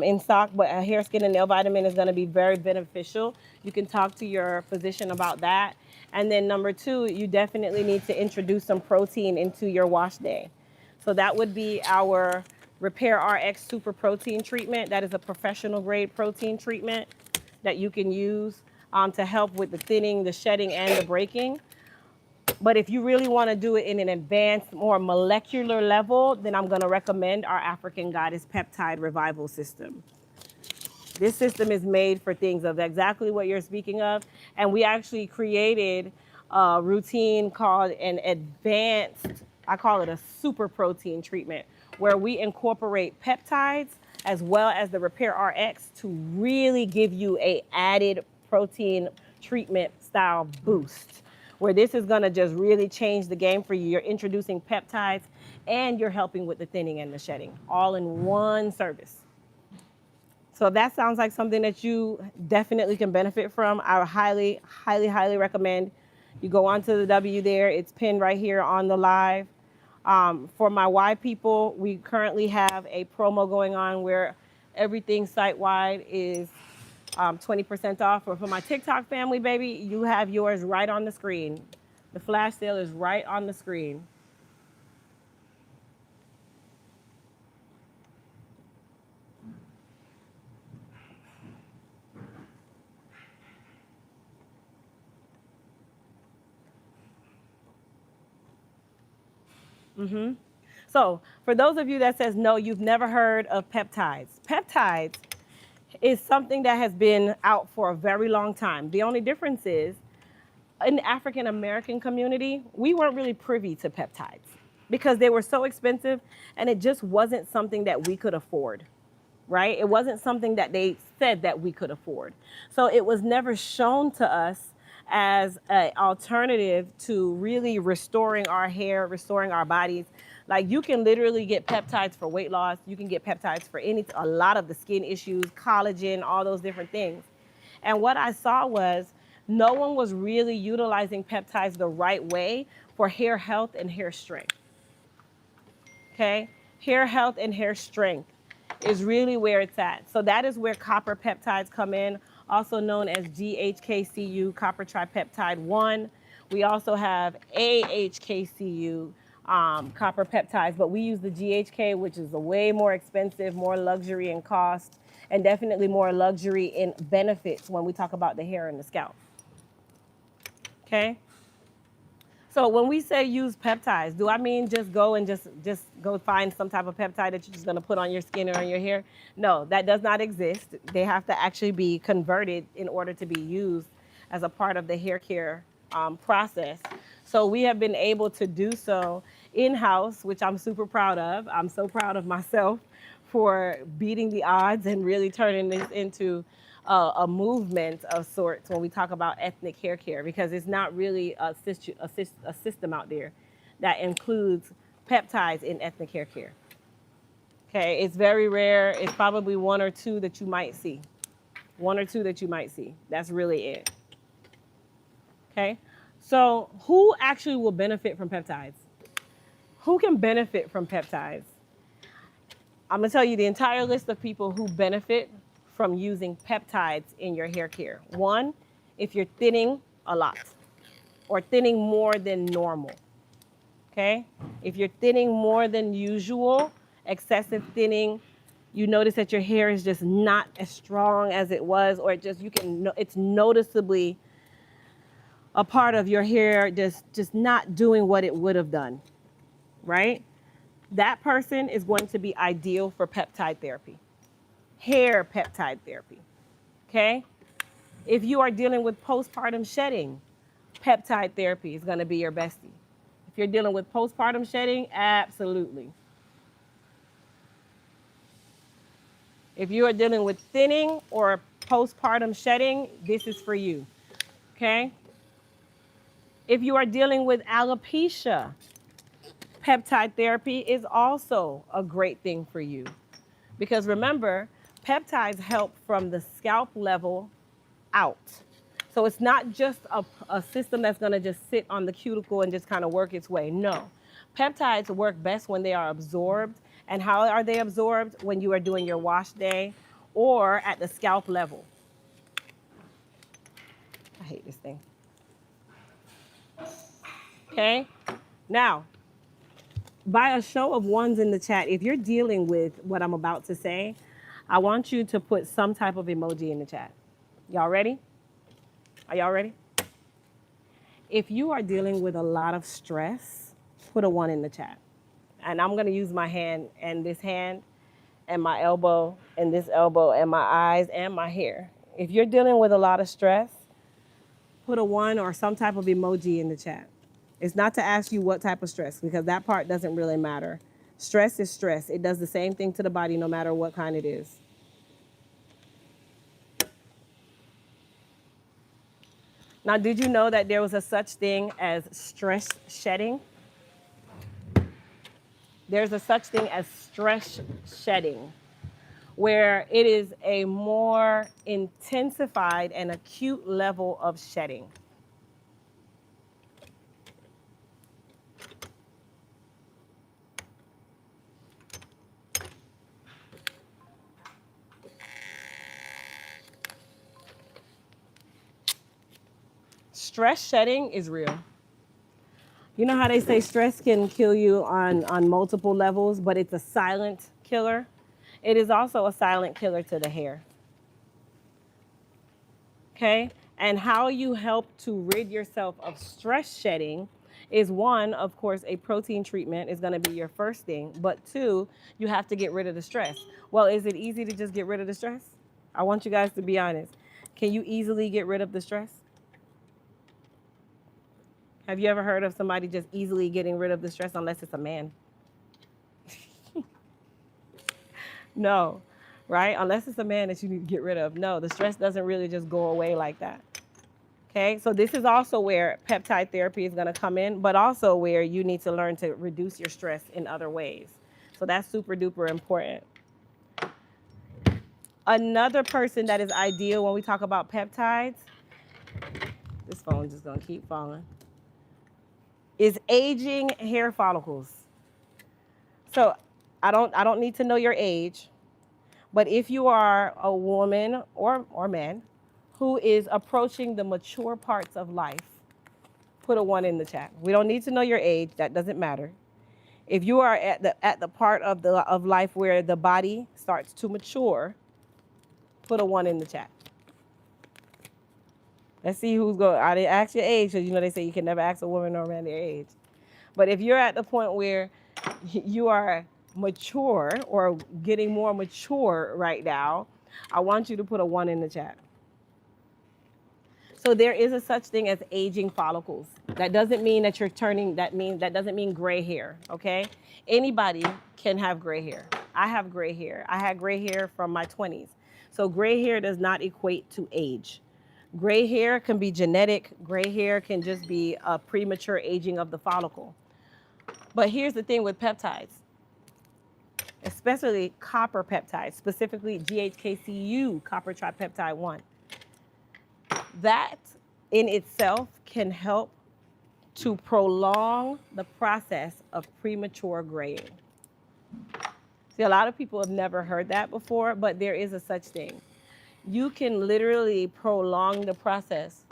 in stock, but a hair, skin, and nail vitamin is going to be very beneficial. You can talk to your physician about that. And then number 2, you definitely need to introduce some protein into your wash day. So that would be our Repair RX Super Protein Treatment. That is a professional grade protein treatment that you can use to help with the thinning, the shedding, and the breaking. But if you really want to do it in an advanced, more molecular level, then I'm going to recommend our African Goddess Peptide Revival System. This system is made for things of exactly what you're speaking of. And we actually created a routine called an advanced, I call it a super protein treatment, where we incorporate peptides as well as the Repair RX to really give you a added protein treatment style boost, where this is gonna just really change the game for you. You're introducing peptides and you're helping with the thinning and the shedding all in one service. So if that sounds like something that you definitely can benefit from, I would highly, highly, highly recommend you go onto the W there. It's pinned right here on the live. For my Y people, we currently have a promo going on where everything site-wide is 20% off. Or for my TikTok family, baby, you have yours right on the screen. The flash sale is right on the screen. So for those of you that says, no, you've never heard of peptides. Peptides is something that has been out for a very long time. The only difference is in the African American community, we weren't really privy to peptides because they were so expensive and it just wasn't something that we could afford, right? It wasn't something that they said that we could afford. So it was never shown to us as an alternative to really restoring our hair, restoring our bodies. Like you can literally get peptides for weight loss. You can get peptides for a lot of the skin issues, collagen, all those different things. And what I saw was no one was really utilizing peptides the right way for hair health and hair strength. Okay? Hair health and hair strength is really where it's at. So that is where copper peptides come in, also known as GHKCU, copper tripeptide 1. We also have AHKCU, copper peptides, but we use the GHK, which is a way more expensive, more luxury in cost, and definitely more luxury in benefits when we talk about the hair and the scalp. Okay? So when we say use peptides, do I mean just go and just go find some type of peptide that you're just gonna put on your skin or on your hair? No, that does not exist. They have to actually be converted in order to be used as a part of the hair care process. So we have been able to do so in-house, which I'm super proud of. I'm so proud of myself for beating the odds and really turning this into a movement of sorts when we talk about ethnic hair care, because it's not really a system out there that includes peptides in ethnic hair care. Okay, it's very rare. It's probably one or two that you might see. One or two that you might see. That's really it. Okay, so who actually will benefit from peptides? Who can benefit from peptides? I'm gonna tell you the entire list of people who benefit from using peptides in your hair care. One, if you're thinning a lot or thinning more than normal, okay? If you're thinning more than usual, excessive thinning, you notice that your hair is just not as strong as it was, or it's noticeably a part of your hair just not doing what it would have done, right? That person is going to be ideal for peptide therapy. Hair peptide therapy, okay? If you are dealing with postpartum shedding, peptide therapy is gonna be your bestie. If you're dealing with postpartum shedding, absolutely. If you are dealing with thinning or postpartum shedding, this is for you, okay? If you are dealing with alopecia, peptide therapy is also a great thing for you. Because remember, peptides help from the scalp level out. So it's not just a system that's gonna just sit on the cuticle and just kind of work its way. No. Peptides work best when they are absorbed. And how are they absorbed? When you are doing your wash day or at the scalp level. I hate this thing. Okay? Now, by a show of ones in the chat, if you're dealing with what I'm about to say, I want you to put some type of emoji in the chat. Y'all ready? Are y'all ready? If you are dealing with a lot of stress, put a 1 in the chat. And I'm gonna use my hand and this hand and my elbow and this elbow and my eyes and my hair. If you're dealing with a lot of stress, put a 1 or some type of emoji in the chat. It's not to ask you what type of stress, because that part doesn't really matter. Stress is stress. It does the same thing to the body no matter what kind it is. Now, did you know that there was a such thing as stress shedding? There's a such thing as stress shedding, where it is a more intensified and acute level of shedding. Stress shedding is real. You know how they say stress can kill you on multiple levels, but it's a silent killer? It is also a silent killer to the hair. Okay? And how you help to rid yourself of stress shedding is one, of course, a protein treatment is going to be your first thing. But two, you have to get rid of the stress. Well, is it easy to just get rid of the stress? I want you guys to be honest. Can you easily get rid of the stress? Have you ever heard of somebody just easily getting rid of the stress unless it's a man? No, right? Unless it's a man that you need to get rid of. No, the stress doesn't really just go away like that. Okay, so this is also where peptide therapy is going to come in, but also where you need to learn to reduce your stress in other ways. So that's super duper important. Another person that is ideal when we talk about peptides, this phone just going to keep falling, is aging hair follicles. So I don't need to know your age, but if you are a woman or man who is approaching the mature parts of life, put a 1 in the chat. We don't need to know your age, that doesn't matter. If you are at the part of life where the body starts to mature, put a 1 in the chat. Let's see who's going. I didn't ask your age because they say you can never ask a woman or a man their age. But if you're at the point where you are mature or getting more mature right now, I want you to put a 1 in the chat. So there is a such thing as aging follicles. That doesn't mean that you're turning, that doesn't mean gray hair, okay? Anybody can have gray hair. I have gray hair. I had gray hair from my 20s. So gray hair does not equate to age. Gray hair can be genetic. Gray hair can just be a premature aging of the follicle. But here's the thing with peptides, especially copper peptides, specifically GHKCU, copper tripeptide 1. That in itself can help to prolong the process of premature graying. See, a lot of people have never heard that before, but there is a such thing. You can literally prolong the process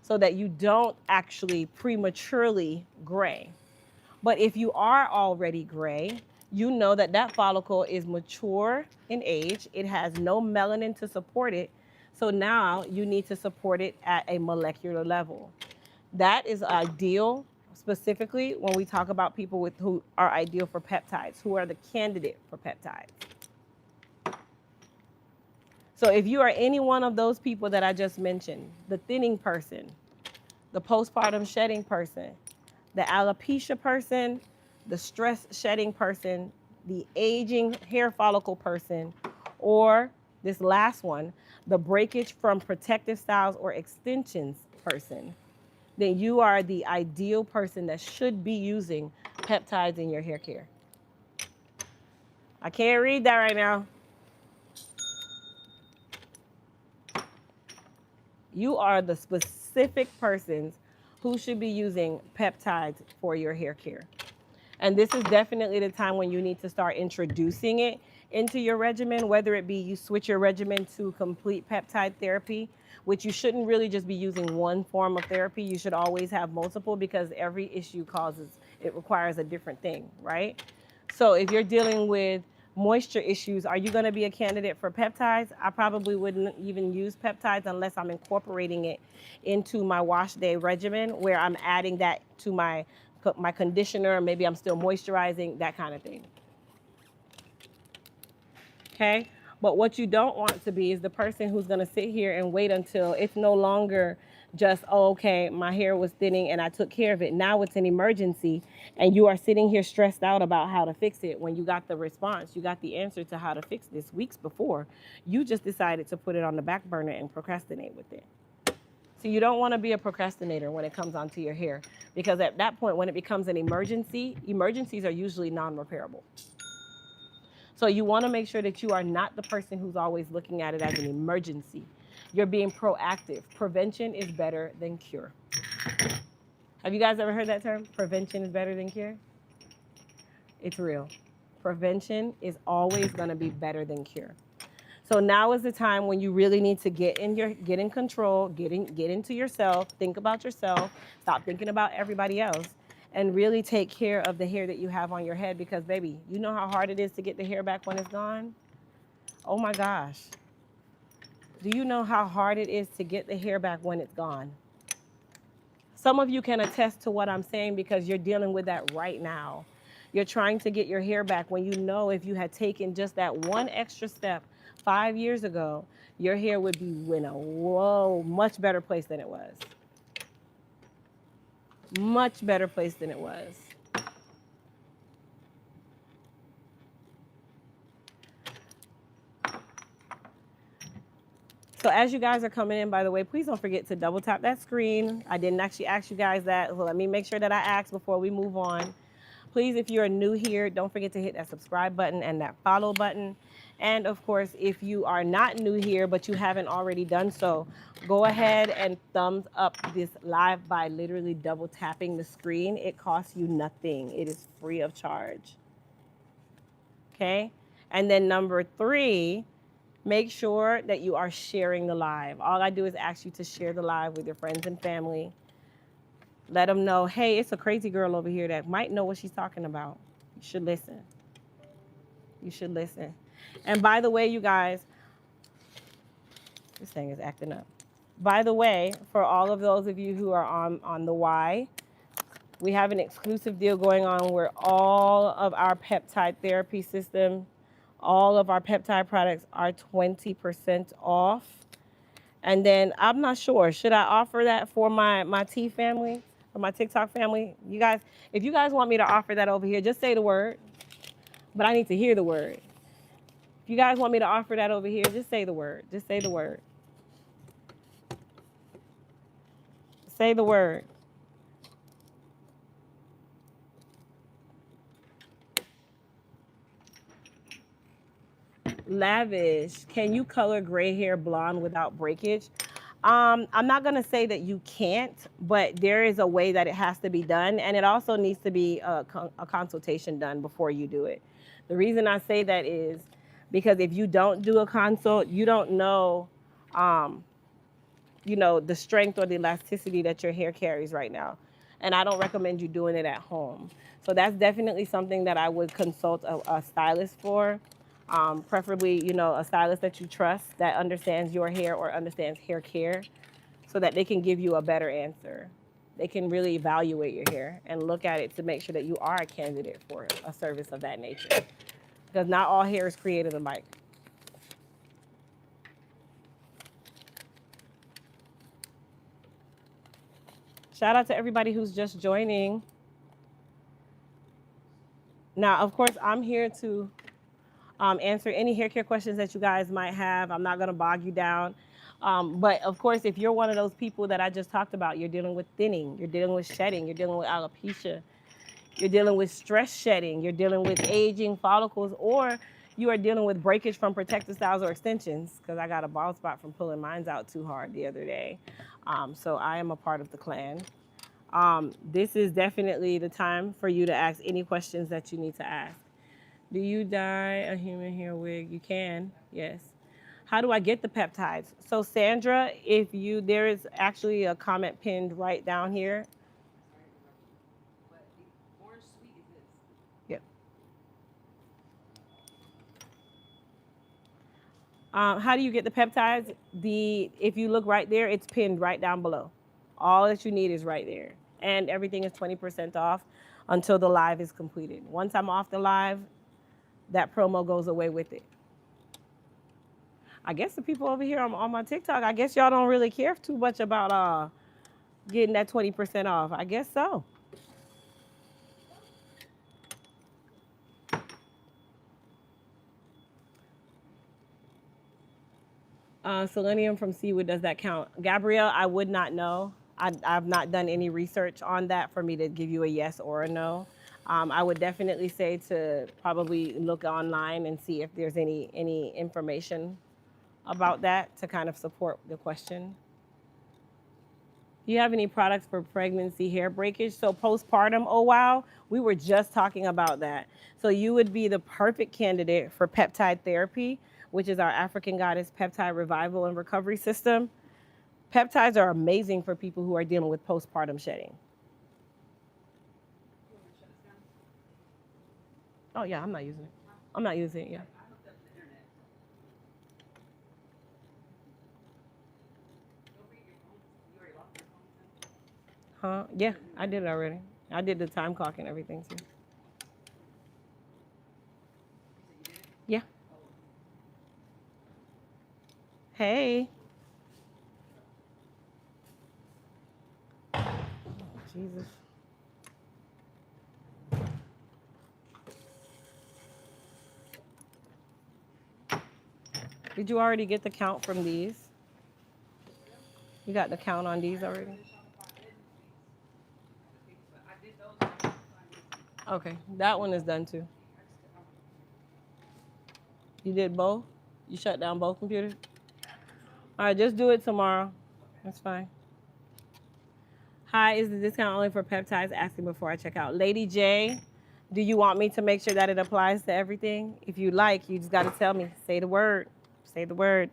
so that you don't actually prematurely gray. But if you are already gray, you know that that follicle is mature in age. It has no melanin to support it. So now you need to support it at a molecular level. That is ideal, specifically when we talk about people who are ideal for peptides, who are the candidate for peptides. So if you are any one of those people that I just mentioned, the thinning person, the postpartum shedding person, the alopecia person, the stress shedding person, the aging hair follicle person, or this last one, the breakage from protective styles or extensions person, then you are the ideal person that should be using peptides in your hair care. I can't read that right now. You are the specific persons who should be using peptides for your hair care. And this is definitely the time when you need to start introducing it into your regimen, whether it be you switch your regimen to complete peptide therapy, which you shouldn't really just be using one form of therapy. You should always have multiple because every issue it requires a different thing, right? So if you're dealing with moisture issues, are you going to be a candidate for peptides? I probably wouldn't even use peptides unless I'm incorporating it into my wash day regimen where I'm adding that to my conditioner, maybe I'm still moisturizing, that kind of thing. Okay? But what you don't want to be is the person who's going to sit here and wait until it's no longer just, oh, okay, my hair was thinning and I took care of it. Now it's an emergency and you are sitting here stressed out about how to fix it when you got the response, you got the answer to how to fix this weeks before. You just decided to put it on the back burner and procrastinate with it. So you don't want to be a procrastinator when it comes onto your hair, because at that point when it becomes an emergency, emergencies are usually non-repairable. So you want to make sure that you are not the person who's always looking at it as an emergency. You're being proactive. Prevention is better than cure. Have you guys ever heard that term? Prevention is better than cure? It's real. Prevention is always going to be better than cure. So now is the time when you really need to get in control, get into yourself, think about yourself, stop thinking about everybody else, and really take care of the hair that you have on your head, because baby, you know how hard it is to get the hair back when it's gone? Oh my gosh. Do you know how hard it is to get the hair back when it's gone? Some of you can attest to what I'm saying because you're dealing with that right now. You're trying to get your hair back when you know if you had taken just that one extra step 5 years ago, your hair would be in a much better place than it was. Much better place than it was. So as you guys are coming in, by the way, please don't forget to double tap that screen. I didn't actually ask you guys that, so let me make sure that I ask before we move on. Please, if you're new here, don't forget to hit that subscribe button and that follow button. And of course, if you are not new here, but you haven't already done so, go ahead and thumbs up this live by literally double tapping the screen. It costs you nothing. It is free of charge. Okay? And then number 3, make sure that you are sharing the live. All I do is ask you to share the live with your friends and family. Let them know, hey, it's a crazy girl over here that might know what she's talking about. You should listen. You should listen. And by the way, you guys, this thing is acting up. By the way, for all of those of you who are on the Y, we have an exclusive deal going on where all of our peptide therapy system, all of our peptide products are 20% off. And then I'm not sure, should I offer that for my T family, for my TikTok family? You guys, if you guys want me to offer that over here, just say the word. But I need to hear the word. If you guys want me to offer that over here, just say the word. Just say the word. Say the word. Lavish. Can you color gray hair blonde without breakage? I'm not going to say that you can't, but there is a way that it has to be done. And it also needs to be a consultation done before you do it. The reason I say that is because if you don't do a consult, you don't know, the strength or the elasticity that your hair carries right now. And I don't recommend you doing it at home. So that's definitely something that I would consult a stylist for. Preferably, a stylist that you trust, that understands your hair or understands hair care, so that they can give you a better answer. They can really evaluate your hair and look at it to make sure that you are a candidate for a service of that nature. Because not all hair is created alike. Shout out to everybody who's just joining. Now, of course, I'm here to answer any hair care questions that you guys might have. I'm not going to bog you down. But of course, if you're one of those people that I just talked about, you're dealing with thinning, you're dealing with shedding, you're dealing with alopecia, you're dealing with stress shedding, you're dealing with aging follicles, or you are dealing with breakage from protective styles or extensions, because I got a bald spot from pulling mine out too hard the other day. So I am a part of the clan. This is definitely the time for you to ask any questions that you need to ask. Do you dye a human hair wig? You can, yes. How do I get the peptides? So Sandra, there is actually a comment pinned right down here. Yep. How do you get the peptides? If you look right there, it's pinned right down below. All that you need is right there. And everything is 20% off until the live is completed. Once I'm off the live, that promo goes away with it. I guess the people over here on my TikTok, I guess y'all don't really care too much about getting that 20% off. I guess so. Selenium from seaweed, does that count? Gabrielle, I would not know. I've not done any research on that for me to give you a yes or a no. I would definitely say to probably look online and see if there's any information about that to kind of support the question. Do you have any products for pregnancy hair breakage? So postpartum, oh wow, we were just talking about that. So you would be the perfect candidate for peptide therapy, which is our African Goddess Peptide Revival and Recovery System. Peptides are amazing for people who are dealing with postpartum shedding. Oh yeah, I'm not using it. I'm not using it, yeah. Huh? Yeah, I did it already. I did the time clock and everything too. Yeah. Hey. Oh, Jesus. Did you already get the count from these? You got the count on these already? Okay, that one is done too. You did both? You shut down both computers? All right, just do it tomorrow. That's fine. Hi, is the discount only for peptides? Asking before I check out. Lady J, do you want me to make sure that it applies to everything? If you like, you just got to tell me. Say the word. Say the word.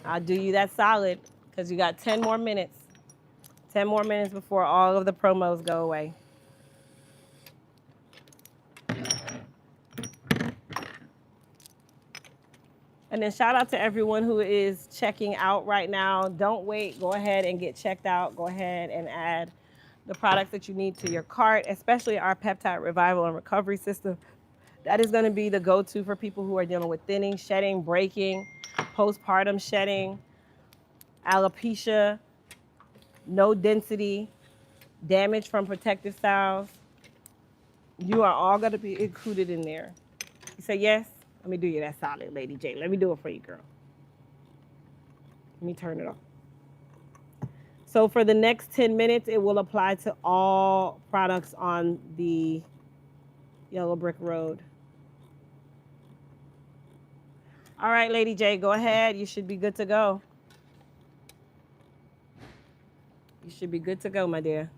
I'll do you that solid because you got 10 more minutes. 10 more minutes before all of the promos go away. And then shout out to everyone who is checking out right now. Don't wait. Go ahead and get checked out. Go ahead and add the products that you need to your cart, especially our Peptide Revival and Recovery System. That is going to be the go-to for people who are dealing with thinning, shedding, breaking, postpartum shedding, alopecia, no density, damage from protective styles. You are all going to be included in there. You say yes? Let me do you that solid, Lady J. Let me do it for you, girl. Let me turn it off. So for the next 10 minutes, it will apply to all products on the Yellow Brick Road. All right, Lady J, go ahead. You should be good to go. You should be good to go, my dear.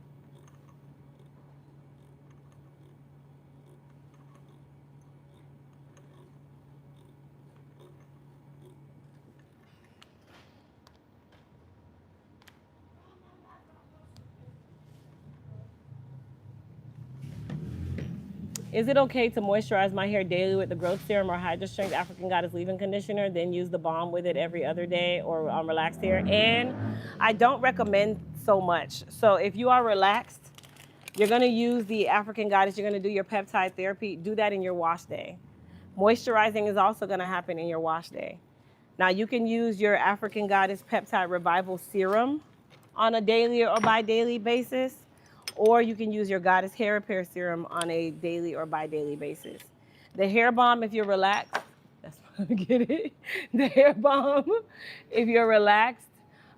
Is it okay to moisturize my hair daily with the growth serum or Hydra Strength African Goddess leave-in conditioner, then use the balm with it every other day or on relaxed hair? And I don't recommend so much. So if you are relaxed, you're gonna use the African Goddess, you're gonna do your peptide therapy, do that in your wash day. Moisturizing is also gonna happen in your wash day. Now you can use your African Goddess Peptide Revival Serum on a daily or bi-daily basis, or you can use your Goddess Hair Repair Serum on a daily or bi-daily basis. The hair balm, if you're relaxed, that's get it. The hair balm, if you're relaxed,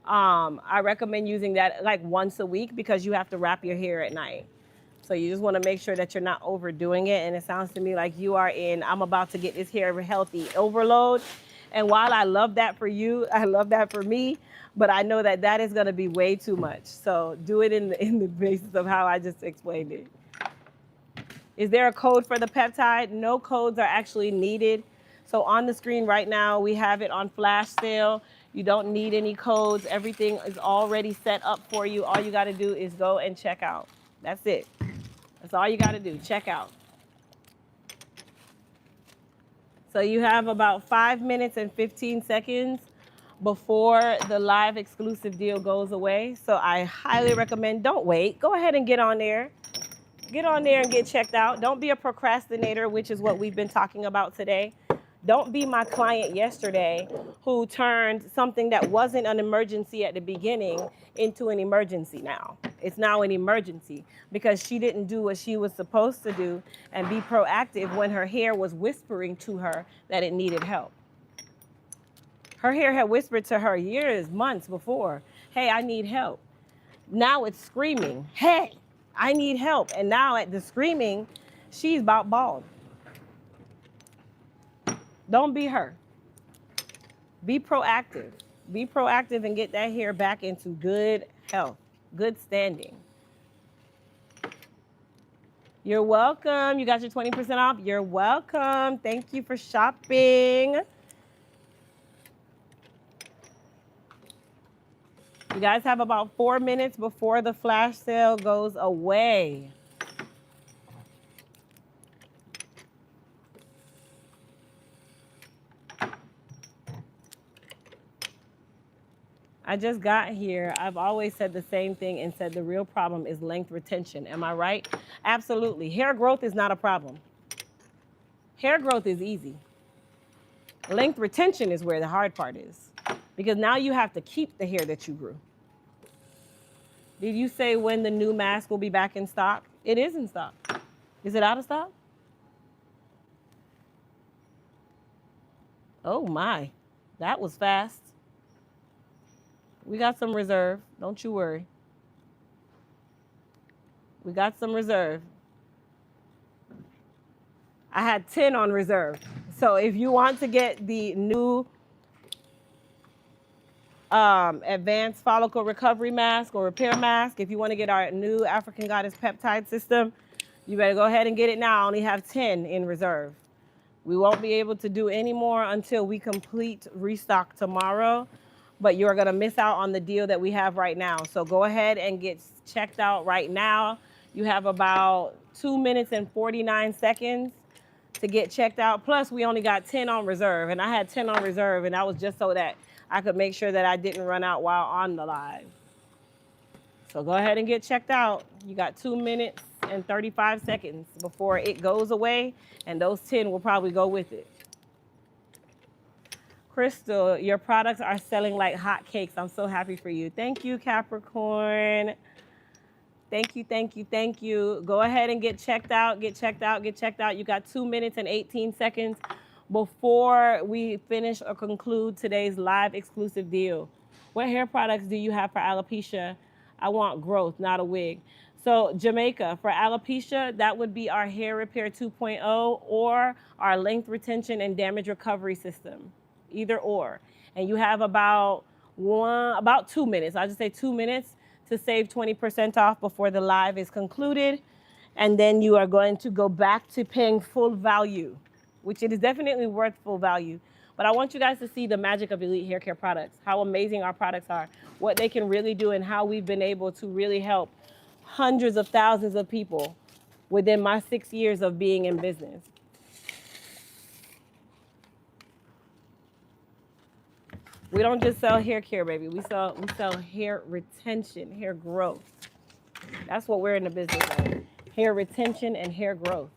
I recommend using that like once a week because you have to wrap your hair at night. So you just want to make sure that you're not overdoing it. And it sounds to me like you are in, I'm about to get this hair healthy overload. And while I love that for you, I love that for me, but I know that that is going to be way too much. So do it in the basis of how I just explained it. Is there a code for the peptide? No codes are actually needed. So on the screen right now, we have it on flash sale. You don't need any codes. Everything is already set up for you. All you got to do is go and check out. That's it. That's all you got to do. Check out. So you have about 5 minutes and 15 seconds before the live exclusive deal goes away. So I highly recommend, don't wait. Go ahead and get on there. Get on there and get checked out. Don't be a procrastinator, which is what we've been talking about today. Don't be my client yesterday who turned something that wasn't an emergency at the beginning into an emergency now. It's now an emergency because she didn't do what she was supposed to do and be proactive when her hair was whispering to her that it needed help. Her hair had whispered to her years, months before, hey, I need help. Now it's screaming, hey, I need help. And now at the screaming, she's about bald. Don't be her. Be proactive. Be proactive and get that hair back into good health, good standing. You're welcome. You got your 20% off. You're welcome. Thank you for shopping. You guys have about 4 minutes before the flash sale goes away. I just got here. I've always said the same thing and said the real problem is length retention. Am I right? Absolutely. Hair growth is not a problem. Hair growth is easy. Length retention is where the hard part is. Because now you have to keep the hair that you grew. Did you say when the new mask will be back in stock? It is in stock. Is it out of stock? Oh my, that was fast. We got some reserve. Don't you worry. We got some reserve. I had 10 on reserve. So if you want to get the new advanced follicle recovery mask or repair mask, if you want to get our new African Goddess peptide system, you better go ahead and get it now. I only have 10 in reserve. We won't be able to do any more until we complete restock tomorrow, but you're going to miss out on the deal that we have right now. So go ahead and get checked out right now. You have about 2 minutes and 49 seconds to get checked out. Plus, we only got 10 on reserve, and I had 10 on reserve, and that was just so that I could make sure that I didn't run out while on the live. So go ahead and get checked out. You got 2 minutes and 35 seconds before it goes away, and those 10 will probably go with it. Crystal, your products are selling like hotcakes. I'm so happy for you. Thank you, Capricorn. Thank you, thank you, thank you. Go ahead and get checked out, get checked out, get checked out. You got 2 minutes and 18 seconds before we finish or conclude today's live exclusive deal. What hair products do you have for alopecia? I want growth, not a wig. So Jamaica, for alopecia, that would be our hair repair 2.0 or our length retention and damage recovery system, either or. And you have about 2 minutes. I'll just say 2 minutes to save 20% off before the live is concluded. And then you are going to go back to paying full value, which it is definitely worth full value. But I want you guys to see the magic of Elite Hair Care products, how amazing our products are, what they can really do, and how we've been able to really help hundreds of thousands of people within my 6 years of being in business. We don't just sell hair care, baby. We sell hair retention, hair growth. That's what we're in the business of. Hair retention and hair growth.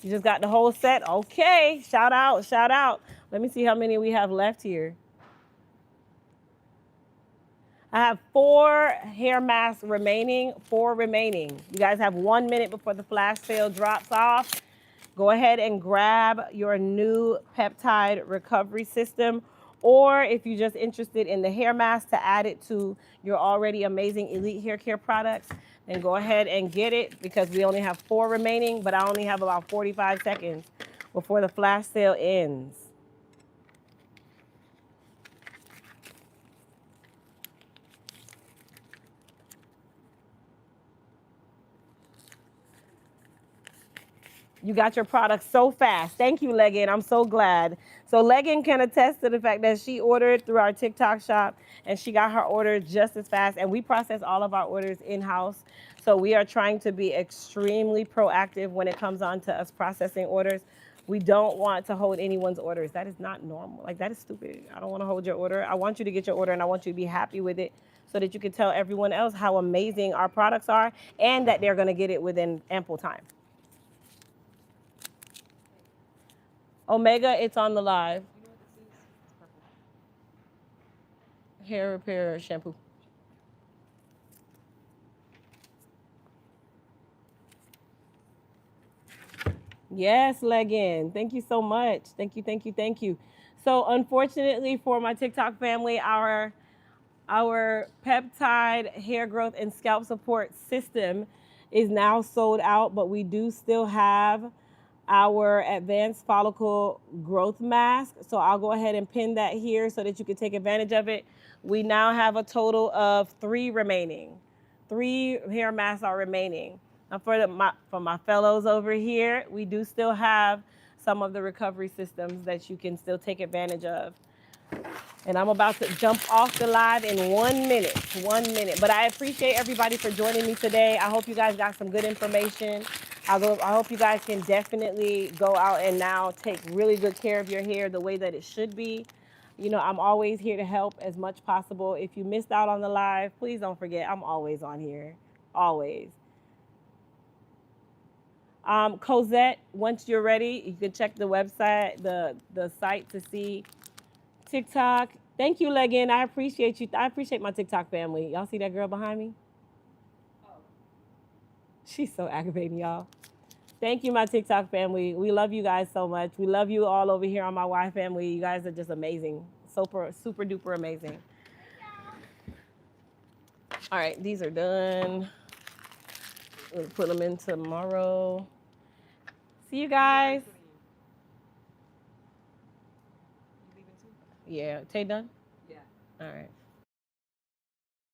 You just got the whole set? Okay, shout out, shout out. Let me see how many we have left here. I have 4 hair masks remaining, 4 remaining. You guys have 1 minute before the flash sale drops off. Go ahead and grab your new peptide recovery system, or if you're just interested in the hair mask to add it to your already amazing Elite Hair Care products, then go ahead and get it because we only have 4 remaining, but I only have about 45 seconds before the flash sale ends. You got your products so fast. Thank you, Leggin. I'm so glad. So Leggin can attest to the fact that she ordered through our TikTok shop and she got her order just as fast. And we process all of our orders in-house. So we are trying to be extremely proactive when it comes on to us processing orders. We don't want to hold anyone's orders. That is not normal. Like, that is stupid. I don't want to hold your order. I want you to get your order and I want you to be happy with it so that you can tell everyone else how amazing our products are and that they're going to get it within ample time. Omega, it's on the live. Hair repair shampoo. Yes, Leggin. Thank you so much. Thank you, thank you, thank you. So unfortunately for my TikTok family, our peptide hair growth and scalp support system is now sold out, but we do still have our advanced follicle growth mask. So I'll go ahead and pin that here so that you can take advantage of it. We now have a total of 3 remaining. 3 hair masks are remaining. Now for my fellows over here, we do still have some of the recovery systems that you can still take advantage of. And I'm about to jump off the live in 1 minute. 1 minute. But I appreciate everybody for joining me today. I hope you guys got some good information. I hope you guys can definitely go out and now take really good care of your hair the way that it should be. You know, I'm always here to help as much possible. If you missed out on the live, please don't forget, I'm always on here. Always. Cosette, once you're ready, you can check the website, the site to see TikTok. Thank you, Leggin. I appreciate you. I appreciate my TikTok family. Y'all see that girl behind me? Oh. She's so aggravating, y'all. Thank you, my TikTok family. We love you guys so much. We love you all over here on my Y family. You guys are just amazing. Super, super duper amazing. All right, these are done. We'll put them in tomorrow. See you guys. Yeah, Tay done? Yeah. All right.